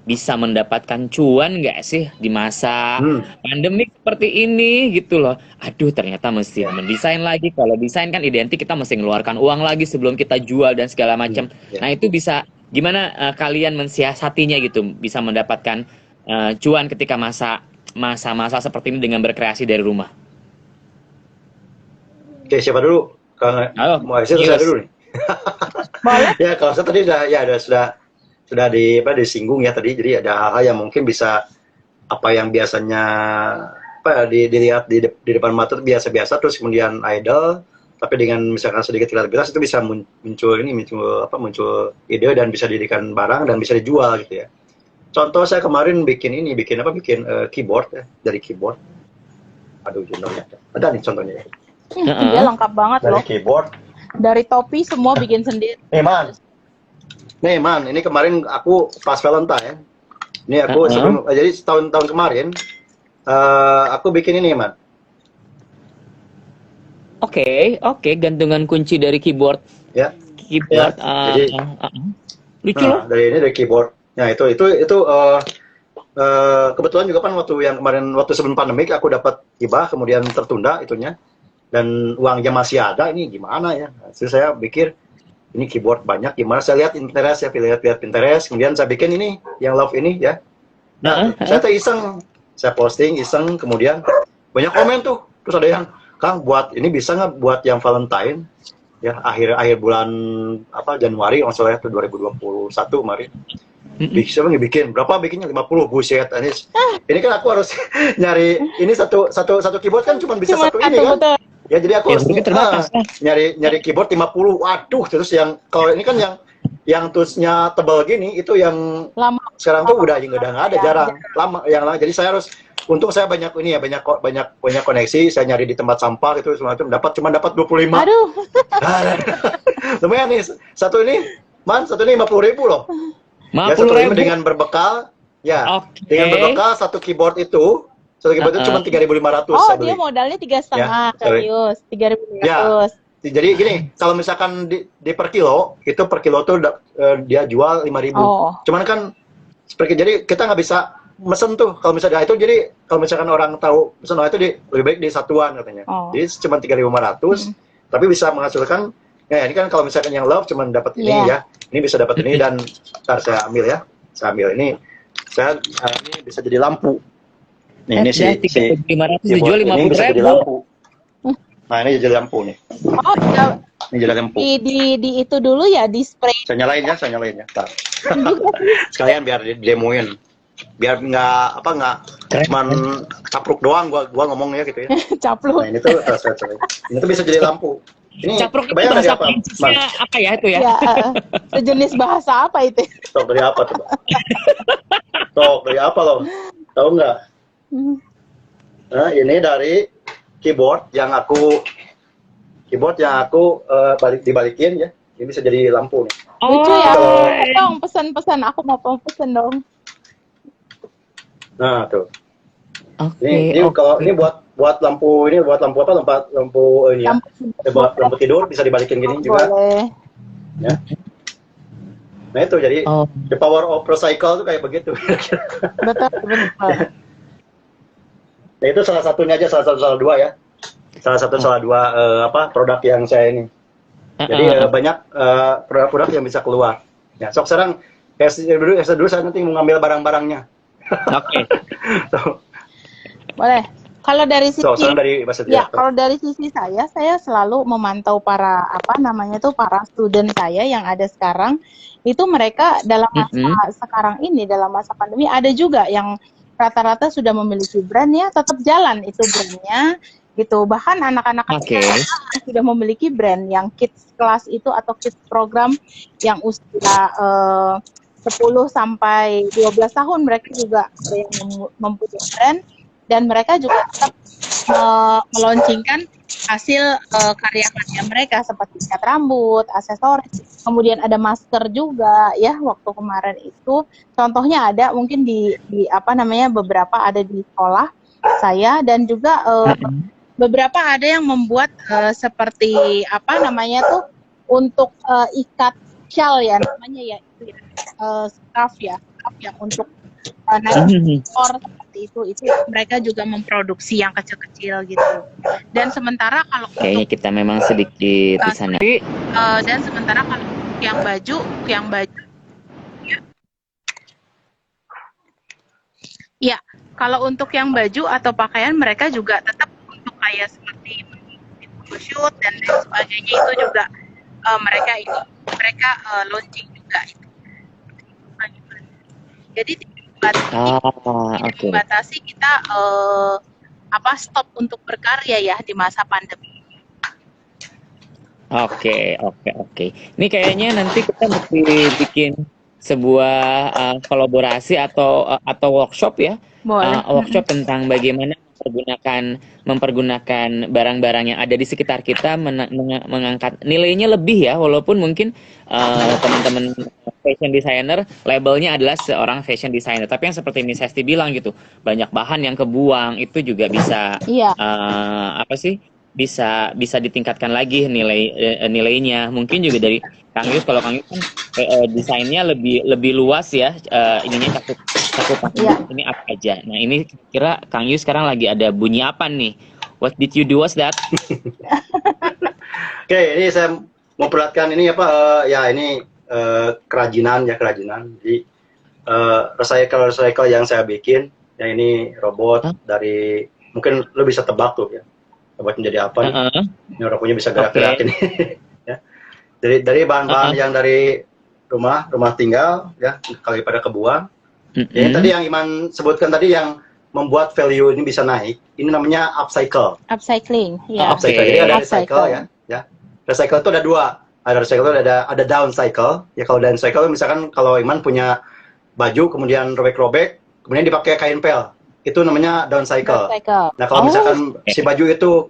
bisa mendapatkan cuan nggak sih di masa pandemik seperti ini gitu loh. Aduh, ternyata mesti mendesain lagi. Kalau desain kan identik kita mesti ngeluarkan uang lagi sebelum kita jual dan segala macam. Nah, itu bisa gimana kalian mensiasatinya gitu, bisa mendapatkan cuan ketika masa-masa seperti ini dengan berkreasi dari rumah. Oke, siapa dulu? Halo, mau saya dulu nih. Ya, kalau saya tadi sudah disinggung ya tadi. Jadi ada hal-hal yang mungkin bisa yang biasanya dilihat di depan mata biasa-biasa, terus kemudian idol, tapi dengan misalkan sedikit kreativitas itu bisa muncul ide dan bisa dijadikan barang dan bisa dijual gitu ya. Contoh saya kemarin bikin keyboard ya, dari keyboard. Aduh, judulnya ada nih contohnya ya. Dia lengkap banget dari loh. Keyboard. Dari topi semua bikin sendiri. Nih man, ini kemarin aku pas Valentine. Ini aku jadi tahun kemarin aku bikin ini man. Oke, gantungan kunci dari keyboard. Ya. Keyboard. Jadi lucu loh. Dari keyboard. Nah itu kebetulan juga kan waktu sebelum pandemik aku dapat hibah, kemudian tertunda itunya. Dan uangnya masih ada, ini gimana ya? Jadi saya pikir ini keyboard banyak, gimana? Saya lihat Pinterest, kemudian saya bikin ini yang love ini ya. Nah, saya tuh iseng, saya posting iseng, kemudian banyak komen tuh. Terus ada yang, Kang, ini bisa nggak buat yang Valentine ya akhir bulan Januari, maksudnya itu 2021 kemarin. Bisa bikin berapa, bikinnya 50, buset. Ini kan aku harus nyari ini satu keyboard kan cuma bisa satu ini kan. Betul. Ya jadi aku harus nyari keyboard 50. Waduh, terus yang kalau ini kan yang toolsnya tebal gini itu yang lama. Sekarang tuh udah nggak ada, jarang. Lama. Jadi saya harus, untung saya banyak koneksi, saya nyari di tempat sampah itu semacam cuma dapat 25. Aduh. Lumayan nih. Satu ini 50.000 loh. 50.000 dengan berbekal dengan berbekal satu keyboard itu cuma 3.500. Oh, dia modalnya 3,5 serius, 3.500. Jadi gini, kalau misalkan di per kilo, itu per kilo tuh dia jual 5.000. Cuman kan seperti jadi kita nggak bisa mesen tuh kalau misalnya itu, jadi kalau misalkan orang tahu mesen itu lebih baik di satuan katanya. Jadi cuma 3.500 tapi bisa menghasilkan ya. Ini kan kalau misalkan yang love cuma dapat ini ya. Ini bisa dapat ini, dan ntar saya ambil ya. Saya ambil ini. Ini bisa jadi lampu. Nih, ini si 500 dijual 50.000. bisa jadi lampu. Nah, ini jadi lampu nih. Ya. Ini jadi lampu. Di itu dulu ya, di spray. Saya nyalain ya. Ntar. Sekalian biar demoin. Biar nggak cuman capruk doang gua ngomongnya gitu ya. Capruk. Nah, ini tuh ini tuh bisa jadi lampu. Ini capruk itu kebayang dari bahasa apa? Prancisnya apa ya itu ya? Ya, sejenis bahasa apa itu? Tok dari apa tuh, Mbak? Tok dari apa loh? Tahu nggak? Nah, ini dari keyboard yang aku dibalikin ya. Ini bisa jadi lampu nih. Lucu ya. Dong, pesan-pesan, aku mau pesen dong. Nah, tuh. Oke. Kalau ini buat lampu apa? Lampu ini ya. Lampu tidur bisa dibalikin gini juga. Boleh. Ya. Nah, itu jadi the power of recycle tuh kayak begitu. Betul. Nah, itu salah satunya aja, salah dua ya. Salah dua produk yang saya ini. Jadi banyak produk-produk yang bisa keluar. Ya, sok sekarang dulu saya nanti mau ngambil barang-barangnya. Oke. Boleh. Kalau dari sisi kalau dari sisi saya selalu memantau para para student saya yang ada sekarang, itu mereka dalam masa sekarang ini, dalam masa pandemi, ada juga yang rata-rata sudah memiliki brand ya, tetap jalan itu brandnya gitu. Bahkan anak-anak sudah memiliki brand yang kids class itu atau kids program yang usia 10 sampai 12 tahun, mereka juga ada yang mempunyai brand, dan mereka juga tetap meluncurkan hasil karya-karya mereka seperti cat rambut, aksesoris, kemudian ada masker juga ya. Waktu kemarin itu contohnya ada mungkin di beberapa ada di sekolah saya, dan juga beberapa ada yang membuat seperti untuk ikat shawl ya namanya ya, scarf ya yang untuk naik seperti itu mereka juga memproduksi yang kecil-kecil gitu. Dan sementara kalau kayaknya kita memang sedikit di sana. Dan sementara kalau yang baju ya, kalau untuk yang baju atau pakaian mereka juga tetap untuk kayak seperti shoot dan lain sebagainya, itu juga mereka launching juga itu. Jadi dibatasi kita stop untuk berkarya ya di masa pandemi. Oke. Ini kayaknya nanti kita mesti bikin sebuah kolaborasi atau workshop ya. Workshop tentang bagaimana mempergunakan barang-barang yang ada di sekitar kita, mengangkat nilainya lebih ya, walaupun mungkin teman-teman fashion designer labelnya adalah seorang fashion designer, tapi yang seperti Miss Hesti bilang gitu, banyak bahan yang kebuang, itu juga bisa bisa ditingkatkan lagi nilainya. Mungkin juga dari Kang Yus, kalau Kang Yus kan desainnya lebih luas ya, ininya cakupan ini apa aja. Nah, ini kira Kang Yus sekarang lagi ada bunyi apa nih? What did you do was that? Oke, ini saya mau perlihatkan ini ini kerajinan. Jadi recycle yang saya bikin, ya ini robot dari, mungkin lo bisa tebak tuh ya, robot menjadi apa nih? Ini robotnya bisa gerak-gerak ini. Ya. Dari bahan-bahan yang dari rumah tinggal ya, kali pada kebuang. Jadi tadi yang Iman sebutkan tadi yang membuat value ini bisa naik, ini namanya upcycling. Ya. Upcycle. Jadi ada recycle ya. Recycle itu ada dua. Ada recycle itu ada downcycle. Ya, kalau downcycle misalkan kalau Iman punya baju kemudian robek-robek, kemudian dipakai kain pel, itu namanya downcycle. Nah, kalau misalkan si baju itu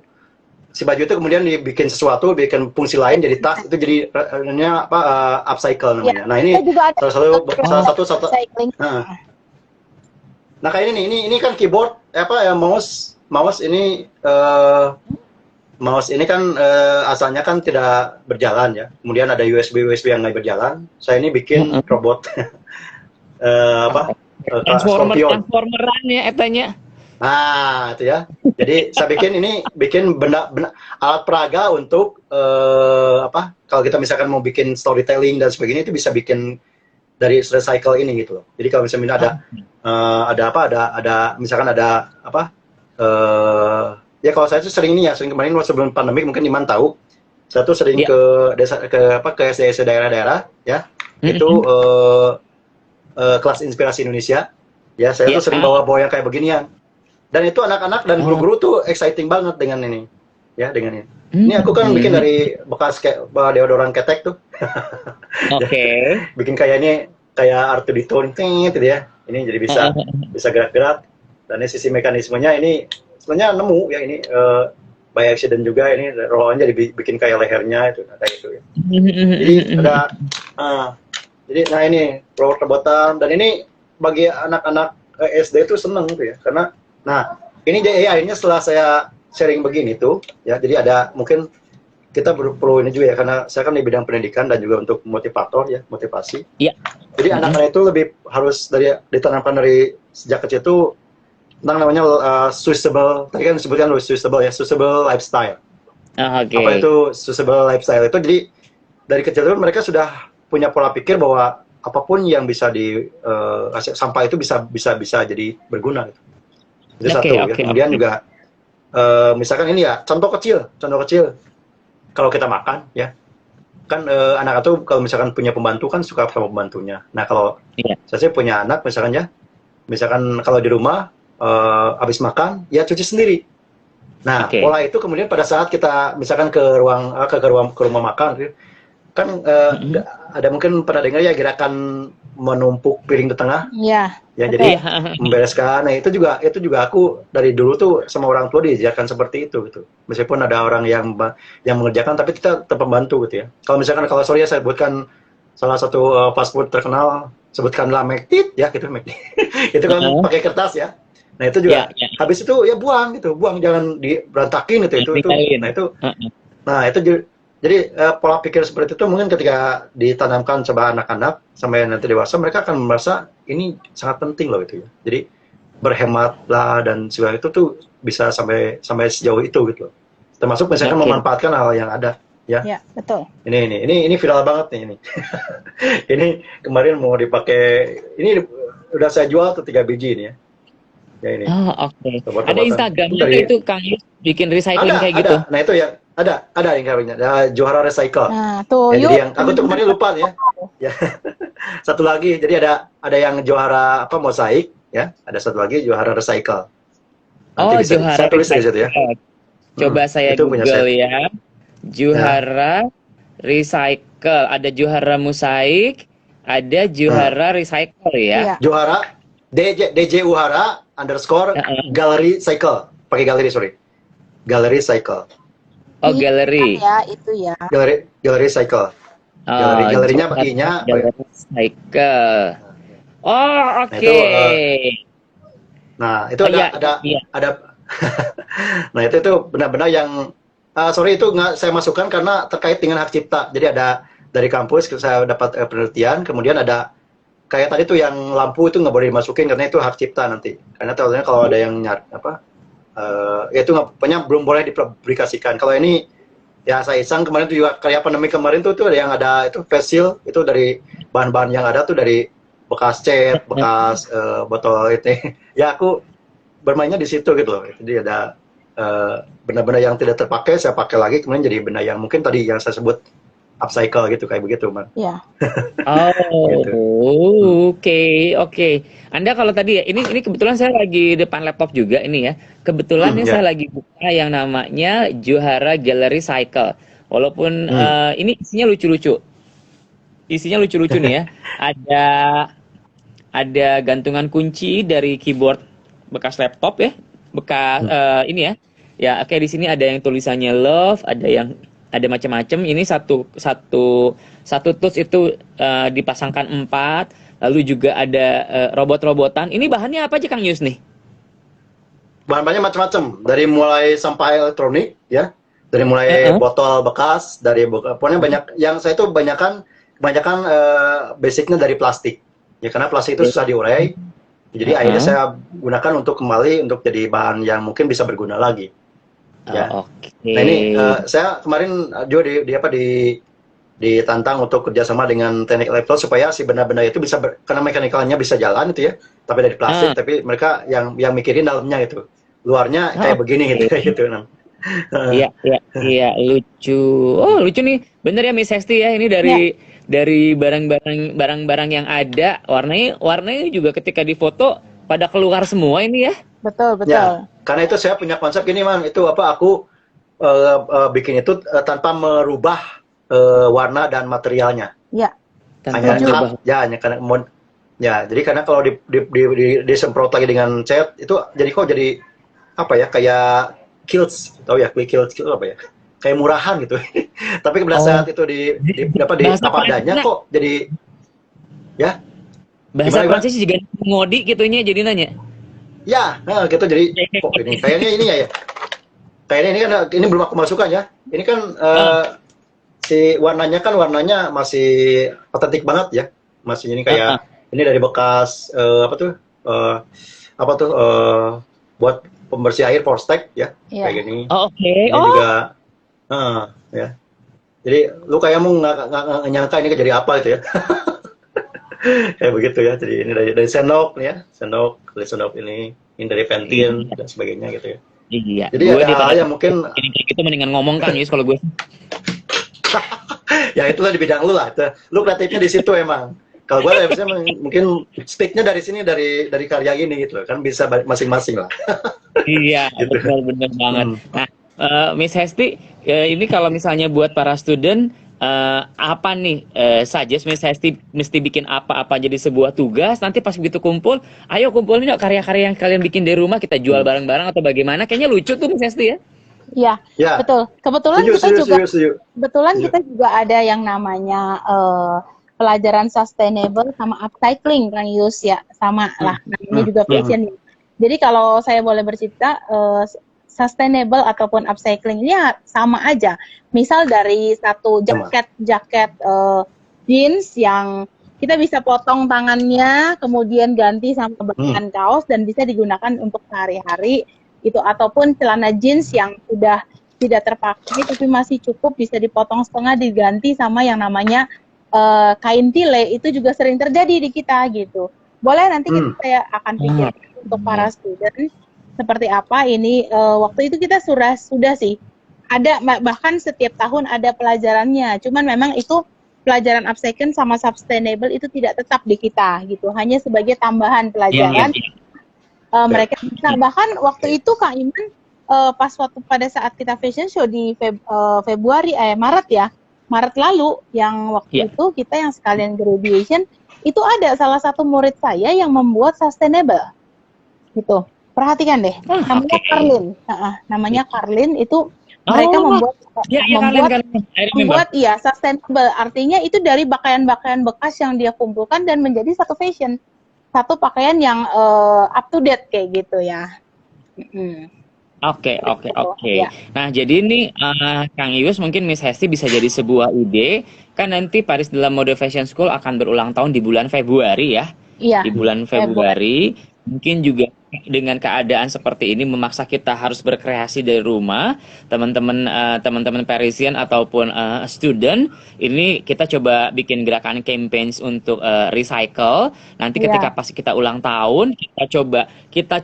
kemudian dibikin sesuatu, bikin fungsi lain jadi tas, itu jadi namanya upcycle namanya. Ya, nah, ini salah satu Nah, kayak ini kan keyboard mouse ini mouse ini kan asalnya kan tidak berjalan ya. Kemudian ada USB yang nggak berjalan. Saya ini bikin robot apa? Transformeran ya etanya. Nah, itu ya. Jadi saya bikin benda alat peraga untuk apa? Kalau kita misalkan mau bikin storytelling dan sebagainya itu bisa bikin dari recycle ini gitu loh. Jadi kalau misalnya ada misalkan ada apa? Ya kalau saya tuh sering ini ya, sering kemarin waktu sebelum pandemi mungkin Iman tahu, saya tuh sering ke desa ke SD daerah-daerah ya. Itu kelas inspirasi Indonesia. Ya, saya tuh sering bawa yang kayak beginian. Dan itu anak-anak dan guru-guru tuh exciting banget dengan ini. Ya, dengan ini. Ini aku kan bikin dari bekas kayak deodoran ketek tuh. Oke. Bikin kayak ini kayak Artudito gitu ya. Ini jadi bisa gerak-gerak. Dan ini sisi mekanismenya ini sebenarnya nemu ya ini by accident juga, ini rollnya dibikin kayak lehernya itu kayak itu ya. Jadi ada jadi nah ini robotan dan ini bagi anak-anak SD itu seneng gitu ya, karena nah ini akhirnya setelah saya sharing begini tuh ya, jadi ada mungkin kita perlu ini juga ya, karena saya kan di bidang pendidikan dan juga untuk motivator ya, motivasi. Iya. Jadi anak-anak itu lebih harus ditanamkan dari sejak kecil tuh tentang namanya sustainable, tadi kan disebutkan sustainable ya, sustainable lifestyle. Apa itu sustainable lifestyle itu? Jadi dari kecil itu mereka sudah punya pola pikir bahwa apapun yang bisa sampah itu bisa jadi berguna. Itu satu. Ya. Kemudian juga misalkan ini ya contoh kecil. Kalau kita makan ya, kan anak itu kalau misalkan punya pembantu kan suka sama pembantunya. Nah kalau saya punya anak misalkan kalau di rumah habis makan ya cuci sendiri. Nah pola itu kemudian pada saat kita misalkan ke rumah makan kan ada mungkin pernah dengar ya gerakan menumpuk piring di tengah. Iya. Ya jadi membereskan. Nah itu juga aku dari dulu tuh sama orang tua diajarkan seperti itu gitu. Meskipun ada orang yang mengerjakan tapi kita tetap membantu gitu ya. Kalau sorry ya saya sebutkan salah satu fast food terkenal, sebutkanlah McD ya gitu McD. Itu kan pakai kertas ya. Nah itu juga habis itu ya buang jangan diberantakin itu. Nah itu jadi pola pikir seperti itu mungkin ketika ditanamkan coba anak-anak sampai nanti dewasa mereka akan merasa ini sangat penting loh itu ya. Jadi berhematlah dan segala itu tuh bisa sampai sejauh itu gitu loh. Termasuk misalkan memanfaatkan hal yang ada ya. Iya, betul. Ini viral banget nih ini. Ini kemarin mau dipakai, ini udah saya jual tuh 3 biji ini ya. Ya ini. Ada Instagramnya itu Kang Yus bikin recycling kayak gitu. Nah itu ya ada yang kawinnya. Johara Recycle. Nah, tuh ya, jadi yang aku tuh kemarin lupa ya. Ya. Satu lagi, jadi ada yang Johara mosaik ya. Ada satu lagi Johara Recycle. Nanti bisa Johara saya tulis di situ ya. Coba saya Google ya. Johara Recycle. Ada Johara Mosaik, ada Johara Recycle ya. Johara DJ Uhara Gallery Cycle. Pakai galeri, sorry. Gallery Cycle. Galeri. Ya, itu ya. Gallery Cycle. Galerinya pakainya Gallery Cycle. Oke. Nah, itu ada Nah, itu benar-benar yang sorry itu nggak saya masukkan karena terkait dengan hak cipta. Jadi ada dari kampus saya dapat penelitian, kemudian ada kayak tadi tuh yang lampu itu nggak boleh dimasukin karena itu hak cipta nanti. Karena tahunya kalau ada yang ya itu belum boleh dipublikasikan. Kalau ini ya saya iseng kemarin tuh juga karya pandemi kemarin tuh ada yang ada itu face shield itu dari bahan-bahan yang ada tuh dari bekas cat, bekas botol itu. Ya aku bermainnya di situ gitu loh. Jadi ada benda-benda yang tidak terpakai saya pakai lagi kemudian jadi benda yang mungkin tadi yang saya sebut upcycle gitu kayak begitu, Man. Iya. Oke. Anda kalau tadi ya, ini kebetulan saya lagi depan laptop juga ini ya. Kebetulan ini saya lagi buka yang namanya Johara Gallery Cycle. Walaupun ini isinya lucu-lucu. Isinya lucu-lucu nih ya. Ada gantungan kunci dari keyboard bekas laptop ya. Bekas ini ya. Ya, kayak di sini ada yang tulisannya love, ada macam-macam. Ini satu tools itu dipasangkan 4. Lalu juga ada robot-robotan. Ini bahannya apa aja Kang Yus nih? Bahan-bahannya macam-macam. Dari mulai sampah elektronik ya. Dari mulai botol bekas, pokoknya banyak. Yang saya tuh kebanyakan basicnya dari plastik. Ya karena plastik itu susah diurai. Jadi akhirnya saya gunakan untuk kembali untuk jadi bahan yang mungkin bisa berguna lagi. Ya. Nah ini saya kemarin juga ditantang untuk kerjasama dengan teknik level supaya si benda-benda itu bisa karena mekanikalnya bisa jalan itu ya, tapi dari plastik, tapi mereka yang mikirin dalamnya gitu, luarnya kayak begini gitu gitu. Iya, lucu. Oh, lucu nih. Bener ya Miss Hesti ya, ini dari barang-barang yang ada, warnanya juga ketika difoto pada keluar semua ini ya. Betul. Ya, karena itu saya punya konsep gini, Man. Itu aku bikin itu tanpa merubah warna dan materialnya. Ya. Hanya jadi karena kalau disemprot lagi dengan cat itu jadi apa ya, kayak kills, tahu ya, kills apa ya? Kayak murahan gitu. Tapi pada saat itu dapat apa adanya kok jadi ya. Bahasa Prancis juga ngodi gitunya jadi nanya. Ya, gitu jadi kok ini kayaknya ini ya. Kayaknya ini kan ini belum aku masukkan ya. Ini kan si warnanya masih otentik banget ya. Masih ini kayak ini dari bekas buat pembersih air Forstek ya. Kayak gini. Ini juga ya. Jadi lu kayak mau nggak nyangka ini jadi apa gitu ya. Kayak begitu ya. Jadi ini dari sendok ya, sendok ini dari Pantene dan sebagainya gitu ya. Iya. Jadi ada hal yang mungkin kayak gitu mendingan ngomong kan Yus kalau gue. Ya itulah di bidang lu lah. Lu kreatifnya di situ emang. Kalau gue ya biasanya mungkin sticknya dari sini dari karya ini gitu kan, bisa masing-masing lah. Iya, gitu. Benar banget. Nah, Miss Hesti, ini kalau misalnya buat para student apa nih suggest Miss Hesti mesti bikin apa jadi sebuah tugas, nanti pas begitu kumpul, ayo kumpulin yuk karya-karya yang kalian bikin di rumah, kita jual bareng-bareng atau bagaimana? Kayaknya lucu tuh Miss Hesti ya. Iya, betul. Kebetulan kita juga ada yang namanya pelajaran sustainable sama upcycling kan Yus ya, sama lah namanya juga fashion. Jadi kalau saya boleh bercerita, sustainable ataupun upcycling ini ya sama aja. Misal dari satu jaket jeans yang kita bisa potong tangannya, kemudian ganti sama bahan kaos dan bisa digunakan untuk sehari-hari itu, ataupun celana jeans yang sudah tidak terpakai tapi masih cukup bisa dipotong setengah diganti sama yang namanya kain tile, itu juga sering terjadi di kita gitu. Boleh nanti saya akan pikir untuk para student seperti apa ini. Waktu itu kita sudah sih ada, bahkan setiap tahun ada pelajarannya. Cuman memang itu pelajaran upcycling sama sustainable itu tidak tetap di kita gitu, hanya sebagai tambahan pelajaran. Mereka bisa, bahkan waktu itu Kang Iman pada saat kita fashion show di Maret lalu yang waktu itu kita yang sekalian graduation itu ada salah satu murid saya yang membuat sustainable gitu. Perhatikan deh, namanya Karlin. Namanya Karlin itu mereka membuat sustainable, artinya itu dari pakaian-pakaian bekas yang dia kumpulkan dan menjadi satu fashion, satu pakaian yang up to date kayak gitu ya. Oke. Ya. Nah, jadi ini Kang Ius, mungkin Miss Hesti bisa jadi sebuah ide. Kan nanti Paris dalam Mode Fashion School akan berulang tahun di bulan Februari ya. Iya. Di bulan Februari. Mungkin juga dengan keadaan seperti ini memaksa kita harus berkreasi dari rumah. Teman-teman Parisian ataupun student, ini kita coba bikin gerakan campaigns untuk recycle. Nanti ketika pas kita ulang tahun, kita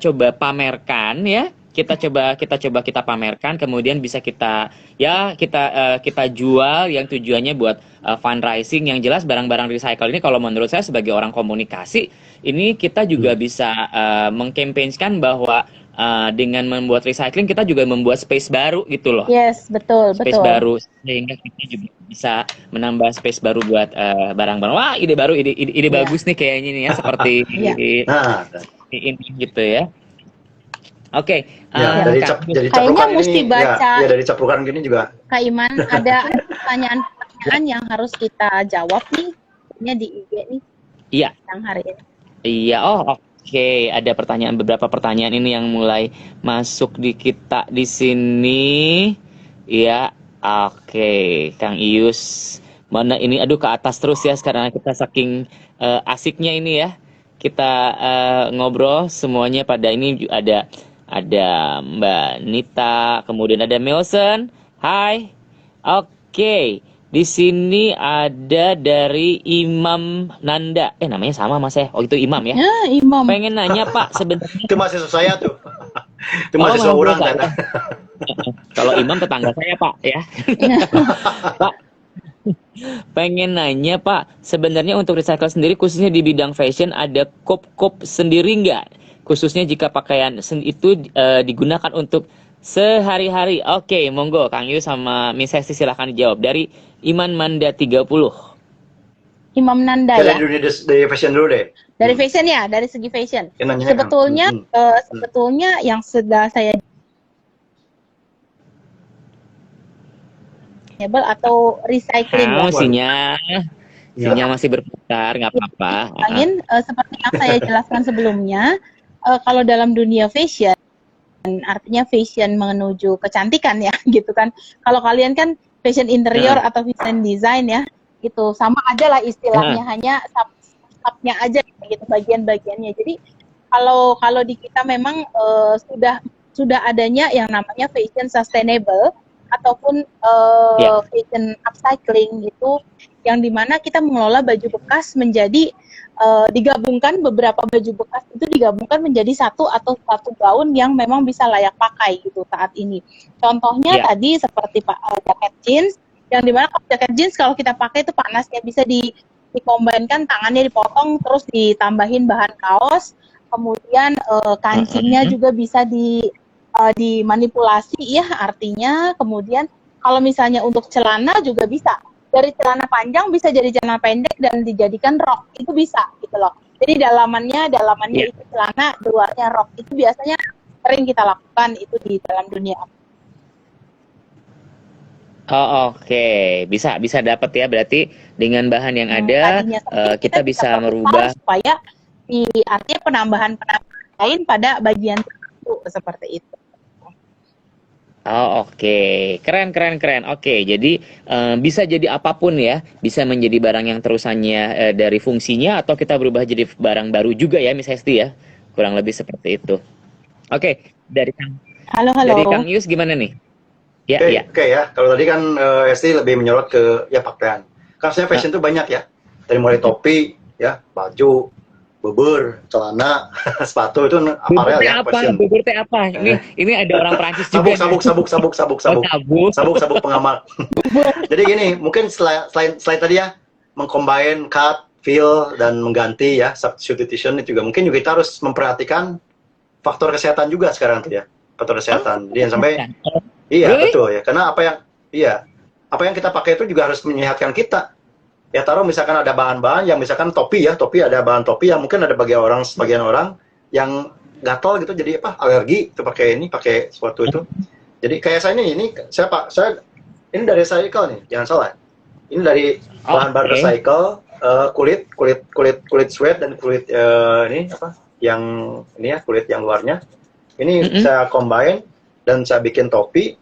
coba pamerkan ya. Kita pamerkan, kemudian bisa kita jual, yang tujuannya buat fundraising. Yang jelas barang-barang recycle ini kalau menurut saya sebagai orang komunikasi ini kita juga bisa mengkampanyekan bahwa dengan membuat recycling kita juga membuat space baru gitu loh. Yes, betul. Baru, sehingga kita juga bisa menambah space baru buat barang-barang. Wah, ide baru, ide bagus nih kayaknya nih ya, seperti ini gitu ya. Oke, kayaknya mesti baca. Ya, dari capukan gini juga. Kak Iman, ada pertanyaan yang harus kita jawab nih, di IG nih. Iya. Yang hari ini. Iya, oke. Ada beberapa pertanyaan ini yang mulai masuk di kita di sini. Iya, oke, Kang Ius. Mana ini, aduh ke atas terus ya, karena kita saking asiknya ini ya. Kita ngobrol semuanya pada ini ada Mbak Nita, kemudian ada Melson. Hai. Oke. Di sini ada dari Imam Nanda. Namanya sama Mas ya. Oh, itu Imam ya. Imam. Pengen nanya Pak sebenarnya. Itu mahasiswa saya tuh. Itu mahasiswa orang kan. Kalau Imam tetangga saya Pak ya. Pak, pengen nanya Pak, sebenarnya untuk recycle sendiri khususnya di bidang fashion ada kop-kop sendiri nggak? Khususnya jika pakaian itu digunakan untuk sehari-hari. Oke, monggo Kang Yu sama Miss Hesti silahkan dijawab. Dari Iman Manda 30. Imam Nanda ya. Dari fashion dulu deh. Dari fashion ya, dari segi fashion. Sebetulnya sebetulnya yang sudah saya atau recycling ya. Sinyal masih berputar, nggak apa-apa. Seperti yang saya jelaskan sebelumnya, kalau dalam dunia fashion, artinya fashion menuju kecantikan ya, gitu kan. Kalau kalian kan fashion interior atau fashion design ya, gitu sama aja lah istilahnya, hanya subnya aja gitu bagian-bagiannya. Jadi kalau di kita memang sudah adanya yang namanya fashion sustainable ataupun fashion upcycling gitu, yang dimana kita mengelola baju bekas menjadi digabungkan, beberapa baju bekas itu digabungkan menjadi satu gaun yang memang bisa layak pakai gitu saat ini. Contohnya tadi seperti jaket jeans, yang dimana jaket jeans kalau kita pakai itu panasnya bisa dikombinkan, tangannya dipotong terus ditambahin bahan kaos, kemudian kancingnya juga bisa dimanipulasi ya, artinya kemudian kalau misalnya untuk celana juga bisa, dari celana panjang bisa jadi celana pendek dan dijadikan rok, itu bisa gitu loh. Jadi dalamannya itu celana, luarnya rok, itu biasanya sering kita lakukan itu di dalam dunia. Oh, oke. Bisa dapat ya, berarti dengan bahan yang ada kita bisa merubah supaya artinya penambahan lain pada bagian itu seperti itu. Oh, oke. Keren. Oke, jadi bisa jadi apapun ya. Bisa menjadi barang yang terusannya dari fungsinya, atau kita berubah jadi barang baru juga ya, Miss Hesti ya. Kurang lebih seperti itu. Oke, dari Kang Yus gimana nih? Oke ya. Kalau tadi kan Hesti lebih menyorot ke ya pakaian. Kan saya fashion tuh banyak ya. Dari mulai topi, ya, baju, bubur, celana, sepatu itu aparel ya, fashion. Bubur teh apa? Ini ada orang Prancis juga. Sabuk pengamal. Jadi gini, mungkin selain tadi ya, mengcombine cut, fill dan mengganti ya, substitution itu juga mungkin kita harus memperhatikan faktor kesehatan juga sekarang tuh ya, faktor kesehatan. Jadi sampai betul ya, karena apa yang kita pakai itu juga harus menyehatkan kita. Ya taruh misalkan ada bahan-bahan yang misalkan topi ada bahan topi yang mungkin ada sebagian orang yang gatal gitu, jadi alergi itu pakai sesuatu itu. Jadi kayak saya ini ini dari recycle nih, jangan salah. Ini dari bahan recycle, kulit sweat dan kulit kulit yang luarnya. Ini saya combine dan saya bikin topi,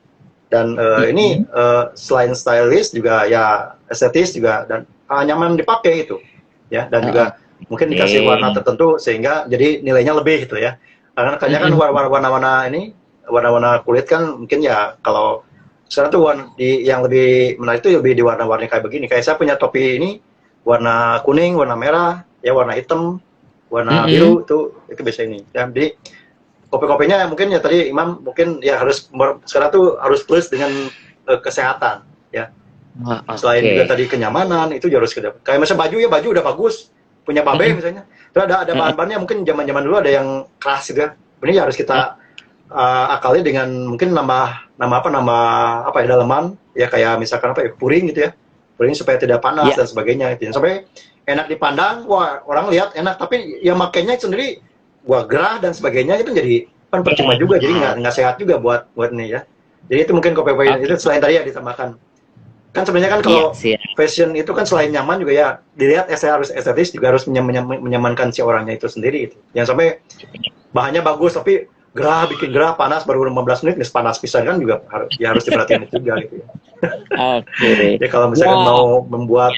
dan ini selain stylish juga ya estetis juga, dan nyaman dipakai itu ya, dan juga mungkin dikasih warna tertentu sehingga jadi nilainya lebih gitu ya, karena kan warna-warna kulit kan mungkin ya, kalau sekarang tuh yang lebih menarik itu lebih di warna-warni kayak begini. Kayak saya punya topi ini warna kuning, warna merah ya, warna hitam, warna biru, itu biasa ini ya. Jadi kopi-kopinya mungkin ya tadi Imam mungkin ya sekarang tuh harus plus dengan kesehatan ya. Selain juga tadi kenyamanan, itu harus kayak misalnya baju udah bagus, punya babe misalnya. Terus ada bahan-bahannya mungkin zaman-zaman dulu ada yang keras gitu ya. Ini harus kita akali dengan mungkin nama dalaman ya, kayak misalkan puring gitu ya. Puring supaya tidak panas dan sebagainya gitu. Sampai enak dipandang, wah orang lihat enak, tapi yang makainya sendiri gerah dan sebagainya, itu jadi percuma juga, jadi nggak sehat juga buat ini ya. Jadi itu mungkin kopi-kopi itu selain tadi ya ditambahkan. Kan sebenarnya kan kalau fashion itu kan selain nyaman juga ya dilihat harus estetis, juga harus menyamankan si orangnya itu sendiri gitu. Jangan sampai bahannya bagus tapi bikin gerah panas baru 15 menit nih panas pisan kan juga harus diperhatikan juga gitu ya. Oke. Ya kalau misalkan mau membuat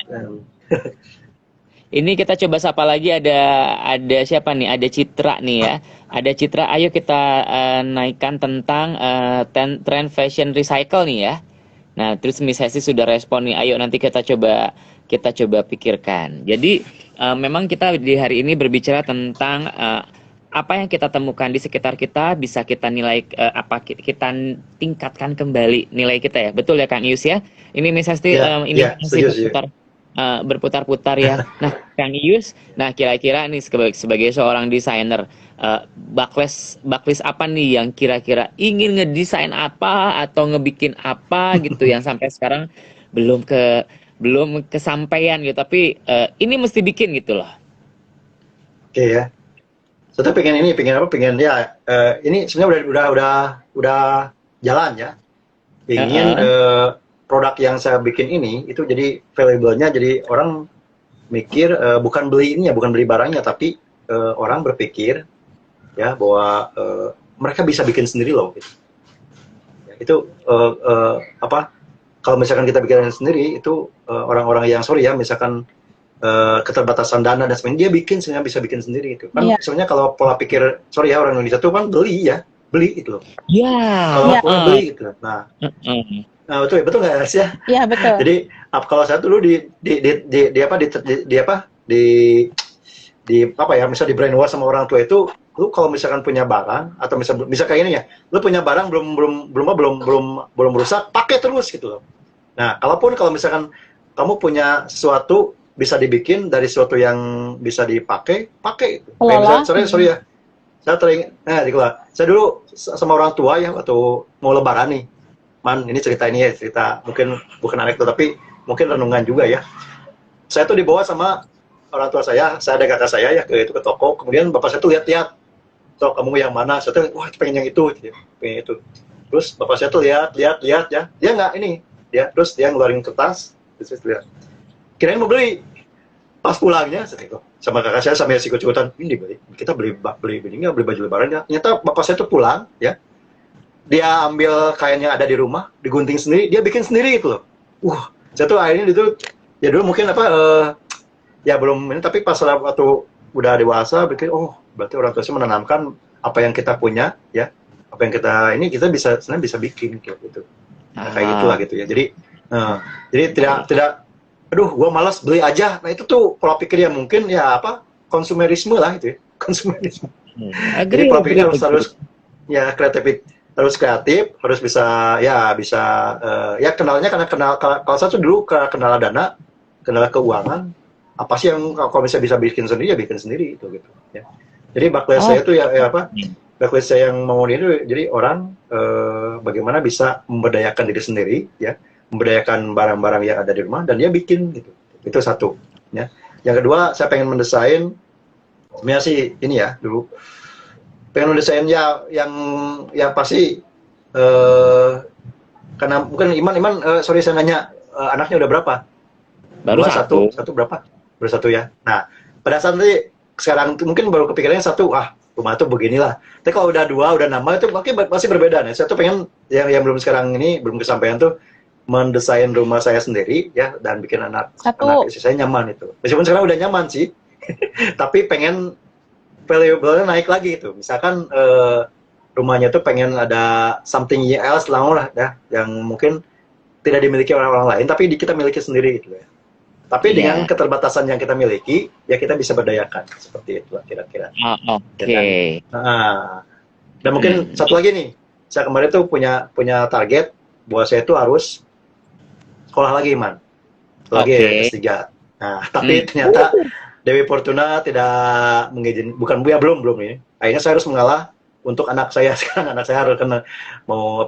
ini kita coba sapa lagi, ada siapa nih? Ada Citra nih ya. Ada Citra, ayo kita naikkan tentang tren fashion recycle nih ya. Nah, terus Miss Hesti sudah respon nih. Ayo nanti kita coba pikirkan. Jadi memang kita di hari ini berbicara tentang apa yang kita temukan di sekitar kita, bisa kita nilai, kita tingkatkan kembali nilai kita ya. Betul ya Kang Ius ya? Ini Miss Hesti ini masih berputar-putar ya. Nah, Kang Ius, nah kira-kira nih sebagai seorang desainer, backlist apa nih yang kira-kira ingin ngedesain apa atau ngebikin apa gitu yang sampai sekarang belum kesampaian gitu, tapi ini mesti bikin gitu loh. Oke ya. Saya pengen ya ini sebenarnya udah jalan ya. Ingin produk yang saya bikin ini itu jadi valuable-nya, jadi orang mikir bukan beli barangnya, tapi orang berpikir ya bahwa mereka bisa bikin sendiri loh gitu. Ya, itu kalau misalkan kita bikin sendiri itu orang-orang yang misalkan keterbatasan dana dan sebagainya, dia sebenarnya bisa bikin sendiri itu kan. Sebenarnya kalau pola pikir orang Indonesia itu kan beli gitu loh. Kalau beli gitu. Nah, betul nggak sih ya? Iya, betul. Jadi kalau saya dulu misal di brainwash sama orang tua itu, lu kalau misalkan punya barang atau misal kayak ini ya, lu punya barang belum rusak, pakai terus gitu loh. Nah, kalau misalkan kamu punya sesuatu bisa dibikin dari sesuatu yang bisa dipakai, pakai. Kayak misalnya, sorry ya, saya dulu sama orang tua ya waktu mau lebaran nih. Man, ini cerita mungkin bukan anekdot tapi mungkin renungan juga ya. Saya tuh dibawa sama orang tua saya ada kakak saya ya ke toko, kemudian bapak saya tuh lihat, so kamu yang mana? Saya tuh pengen yang itu, pengen itu. Terus bapak saya tuh lihat ya, dia nggak ini, terus dia ngeluarin kertas, terus lihat. Kirain mau beli, pas pulangnya sama kakak saya sambil sikut-sikutan, ini kita beli baju lebaran ya. Ternyata bapak saya tuh pulang ya. Dia ambil kain yang ada di rumah, digunting sendiri, dia bikin sendiri gitu loh. Saya tuh akhirnya itu, ya dulu mungkin ya belum ini, tapi pas waktu udah dewasa, berarti berarti orang tua saya menanamkan apa yang kita punya, ya, apa yang kita sebenarnya bisa bikin gitu. Nah, kayak gitulah gitu ya. Jadi tidak, aduh, gua malas beli aja. Nah itu tuh pola pikir yang mungkin ya konsumerisme lah itu ya, konsumerisme. Jadi pola pikir harus ya harus kreatif, harus bisa kenalnya karena kalau saya tuh dulu kenal dana, kenal keuangan, apa sih yang kalau bisa bikin sendiri ya bikin sendiri itu gitu ya. Jadi backlist saya itu backlist saya yang mau ini, jadi orang bagaimana bisa memberdayakan diri sendiri ya, memberdayakan barang-barang yang ada di rumah dan dia bikin gitu. Itu satu ya. Yang kedua, saya pengen mendesain sebenarnya sih ini ya dulu pengen mendesain yang pasti karena bukan Iman sorry saya nanya anaknya udah berapa? Baru satu berapa? Baru satu ya. Nah pada saat nanti sekarang mungkin baru kepikirannya satu, rumah tuh beginilah. Tapi kalau udah dua, udah nambah itu masih berbeda nih. Saya tuh pengen yang belum sekarang ini belum kesampaian tuh mendesain rumah saya sendiri ya dan bikin anak istri saya nyaman itu. Meskipun sekarang udah nyaman sih, tapi pengen valuable-nya naik lagi itu. Misalkan rumahnya tuh pengen ada something else lah ya, yang mungkin tidak dimiliki orang lain, tapi kita miliki sendiri gitu ya. Tapi dengan keterbatasan yang kita miliki, ya kita bisa berdayakan seperti itu kira-kira. Oke. Dan mungkin satu lagi nih, saya kemarin tuh punya target bahwa saya tuh harus sekolah lagi, S3. Nah, tapi ternyata Dewi Fortuna tidak mengizinkan, belum ini. Akhirnya saya harus mengalah untuk anak saya sekarang. Anak saya harus kena mau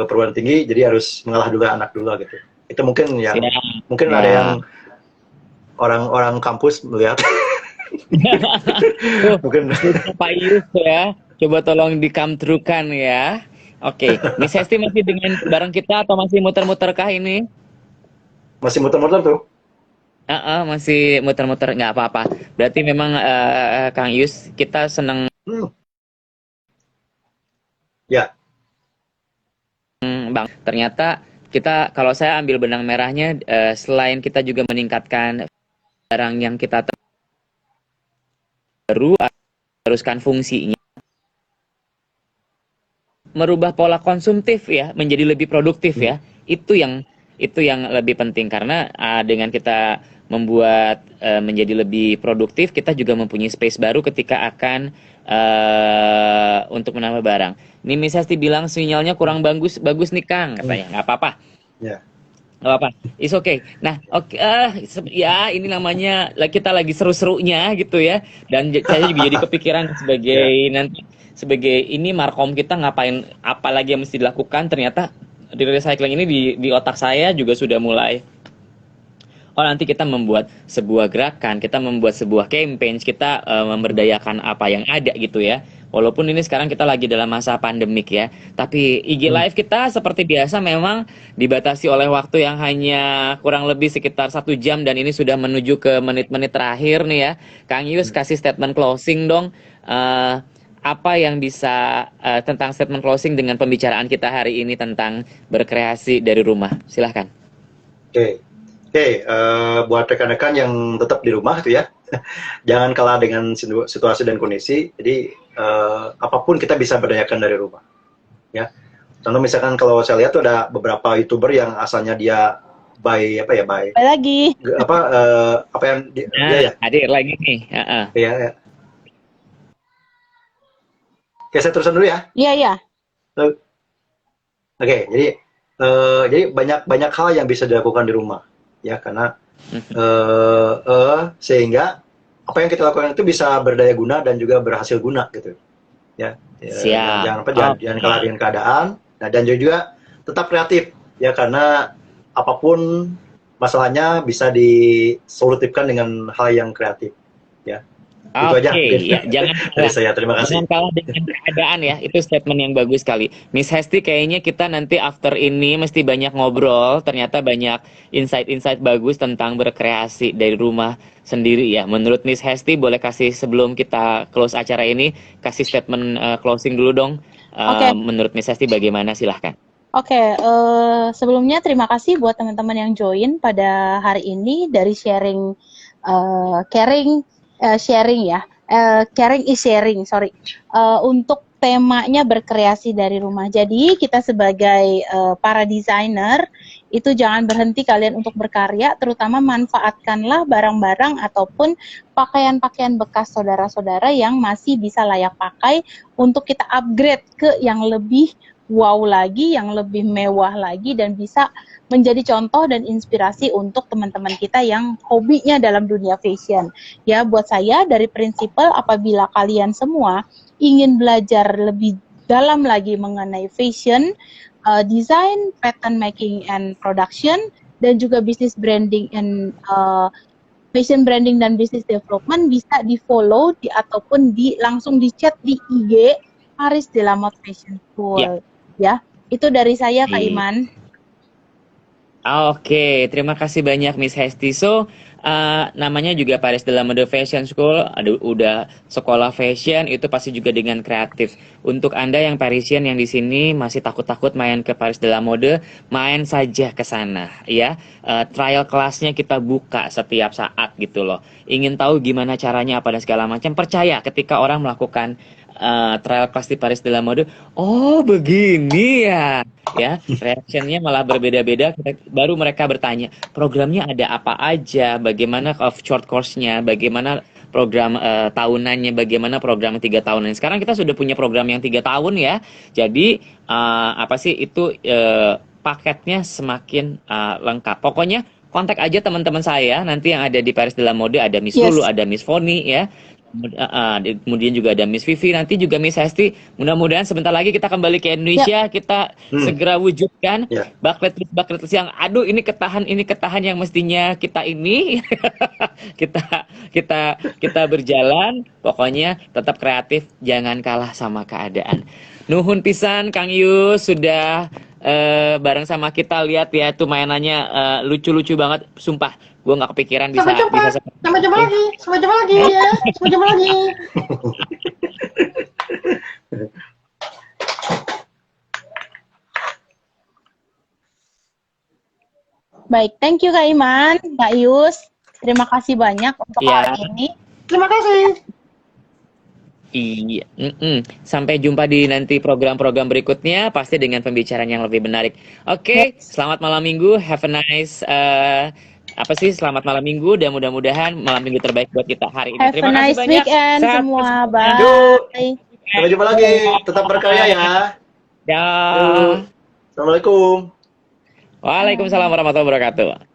keperluan tinggi, jadi harus mengalah dulu anak dulu gitu. Itu mungkin mungkin ada yang orang kampus melihat. Mungkin Pak Yus ya, coba tolong di-come-through-kan ya. Oke, Miss Hesti masih dengan bareng kita atau masih muter-muterkah ini? Masih muter-muter tuh. Masih muter-muter, nggak apa-apa. Berarti memang Kang Yus kita senang Ya. Bang, ternyata kita, kalau saya ambil benang merahnya, selain kita juga meningkatkan barang yang kita baru, teruskan fungsinya, merubah pola konsumtif ya, menjadi lebih produktif ya. Itu yang lebih penting, karena dengan kita membuat menjadi lebih produktif, kita juga mempunyai space baru ketika akan untuk menambah barang. Ini Miss Hesti bilang sinyalnya kurang bagus nih Kang, katanya. Nggak apa-apa. Ya. Nggak apa-apa, it's okay. Nah, oke, ya ini namanya kita lagi seru-serunya gitu ya. Dan saya juga jadi kepikiran sebagai nanti sebagai ini markom kita ngapain, apa lagi yang mesti dilakukan. Ternyata di recycling ini di otak saya juga sudah mulai, nanti kita membuat sebuah gerakan, kita membuat sebuah campaign, kita memberdayakan apa yang ada gitu ya. Walaupun ini sekarang kita lagi dalam masa pandemik ya, tapi IG Live kita seperti biasa memang dibatasi oleh waktu yang hanya kurang lebih sekitar 1 jam, dan ini sudah menuju ke menit-menit terakhir nih ya. Kang Yus, kasih statement closing dong. Apa yang bisa tentang statement closing dengan pembicaraan kita hari ini tentang berkreasi dari rumah? Silahkan. Oke, buat rekan-rekan yang tetap di rumah tuh ya, jangan kalah dengan situasi dan kondisi. Jadi apapun kita bisa berdayakan dari rumah. Ya, contoh misalkan kalau saya lihat tuh ada beberapa YouTuber yang asalnya dia by lagi apa yang dia hadir lagi nih. Ya. Oke, saya terusan dulu ya. Iya. Oke, jadi banyak hal yang bisa dilakukan di rumah, ya, karena sehingga apa yang kita lakukan itu bisa berdaya guna dan juga berhasil guna gitu, ya. Jangan kalah dengan keadaan, nah, dan juga tetap kreatif, ya, karena apapun masalahnya bisa disolutifkan dengan hal yang kreatif, ya. Itu aja. Ya, jangan dari saya, terima kasih. Jangan kalah dengan keadaan ya, itu statement yang bagus sekali. Miss Hesti, kayaknya kita nanti after ini mesti banyak ngobrol, ternyata banyak insight-insight bagus tentang berkreasi dari rumah sendiri ya. Menurut Miss Hesti, boleh kasih sebelum kita close acara ini, kasih statement closing dulu dong. Menurut Miss Hesti bagaimana, silahkan. Oke, sebelumnya terima kasih buat teman-teman yang join pada hari ini dari sharing caring is sharing, untuk temanya berkreasi dari rumah. Jadi kita sebagai para desainer itu jangan berhenti kalian untuk berkarya, terutama manfaatkanlah barang-barang ataupun pakaian-pakaian bekas saudara-saudara yang masih bisa layak pakai untuk kita upgrade ke yang lebih wow lagi, yang lebih mewah lagi, dan bisa menjadi contoh dan inspirasi untuk teman-teman kita yang hobinya dalam dunia fashion. Ya, buat saya dari prinsipal, apabila kalian semua ingin belajar lebih dalam lagi mengenai fashion, design, pattern making and production, dan juga business branding and fashion branding dan business development, bisa di-follow ataupun langsung di-chat di IG Paris de la Mode Fashion School. Ya, itu dari saya, Kak Iman. Oke, terima kasih banyak Miss Hesti. So, namanya juga Paris de la Mode Fashion School, udah sekolah fashion, itu pasti juga dengan kreatif. Untuk Anda yang Parisian yang di sini masih takut-takut main ke Paris de la Mode, main saja ke sana ya. Trial kelasnya kita buka setiap saat gitu loh. Ingin tahu gimana caranya apa dan segala macam, percaya ketika orang melakukan trial kelas di Paris de la Mode, oh begini ya, reactionnya malah berbeda-beda. Baru mereka bertanya, programnya ada apa aja, bagaimana short course-nya, bagaimana program tahunannya, bagaimana program 3 tahunan. Sekarang kita sudah punya program yang 3 tahun ya, jadi paketnya semakin lengkap. Pokoknya kontak aja teman-teman saya nanti yang ada di Paris de la Mode, ada Miss Lulu, ada Miss Foni ya. Kemudian juga ada Miss Vivi, nanti juga Miss Hesti. Mudah-mudahan sebentar lagi kita kembali ke Indonesia, kita segera wujudkan baklet yang ini ketahan yang mestinya kita ini kita berjalan. Pokoknya tetap kreatif, jangan kalah sama keadaan. Nuhun pisan Kang Yus sudah bareng sama kita. Lihat ya tuh mainannya lucu-lucu banget, sumpah. Gue nggak kepikiran bisa sampai jumpa lagi ya. Sampai jumpa lagi. Baik, thank you Kak Iman, Kak Yus. Terima kasih banyak untuk Iya. hari ini. Terima kasih. Iya. Sampai jumpa di nanti program-program berikutnya, pasti dengan pembicaraan yang lebih menarik. Oke, selamat malam minggu. Have a nice selamat malam minggu dan mudah-mudahan malam minggu terbaik buat kita hari ini. Have Terima a nice kasih banyak. weekend Sehat semua. semuanya. Bye. Sampai jumpa lagi. Tetap berkarya ya. Ya. Assalamualaikum. Waalaikumsalam warahmatullahi wabarakatuh.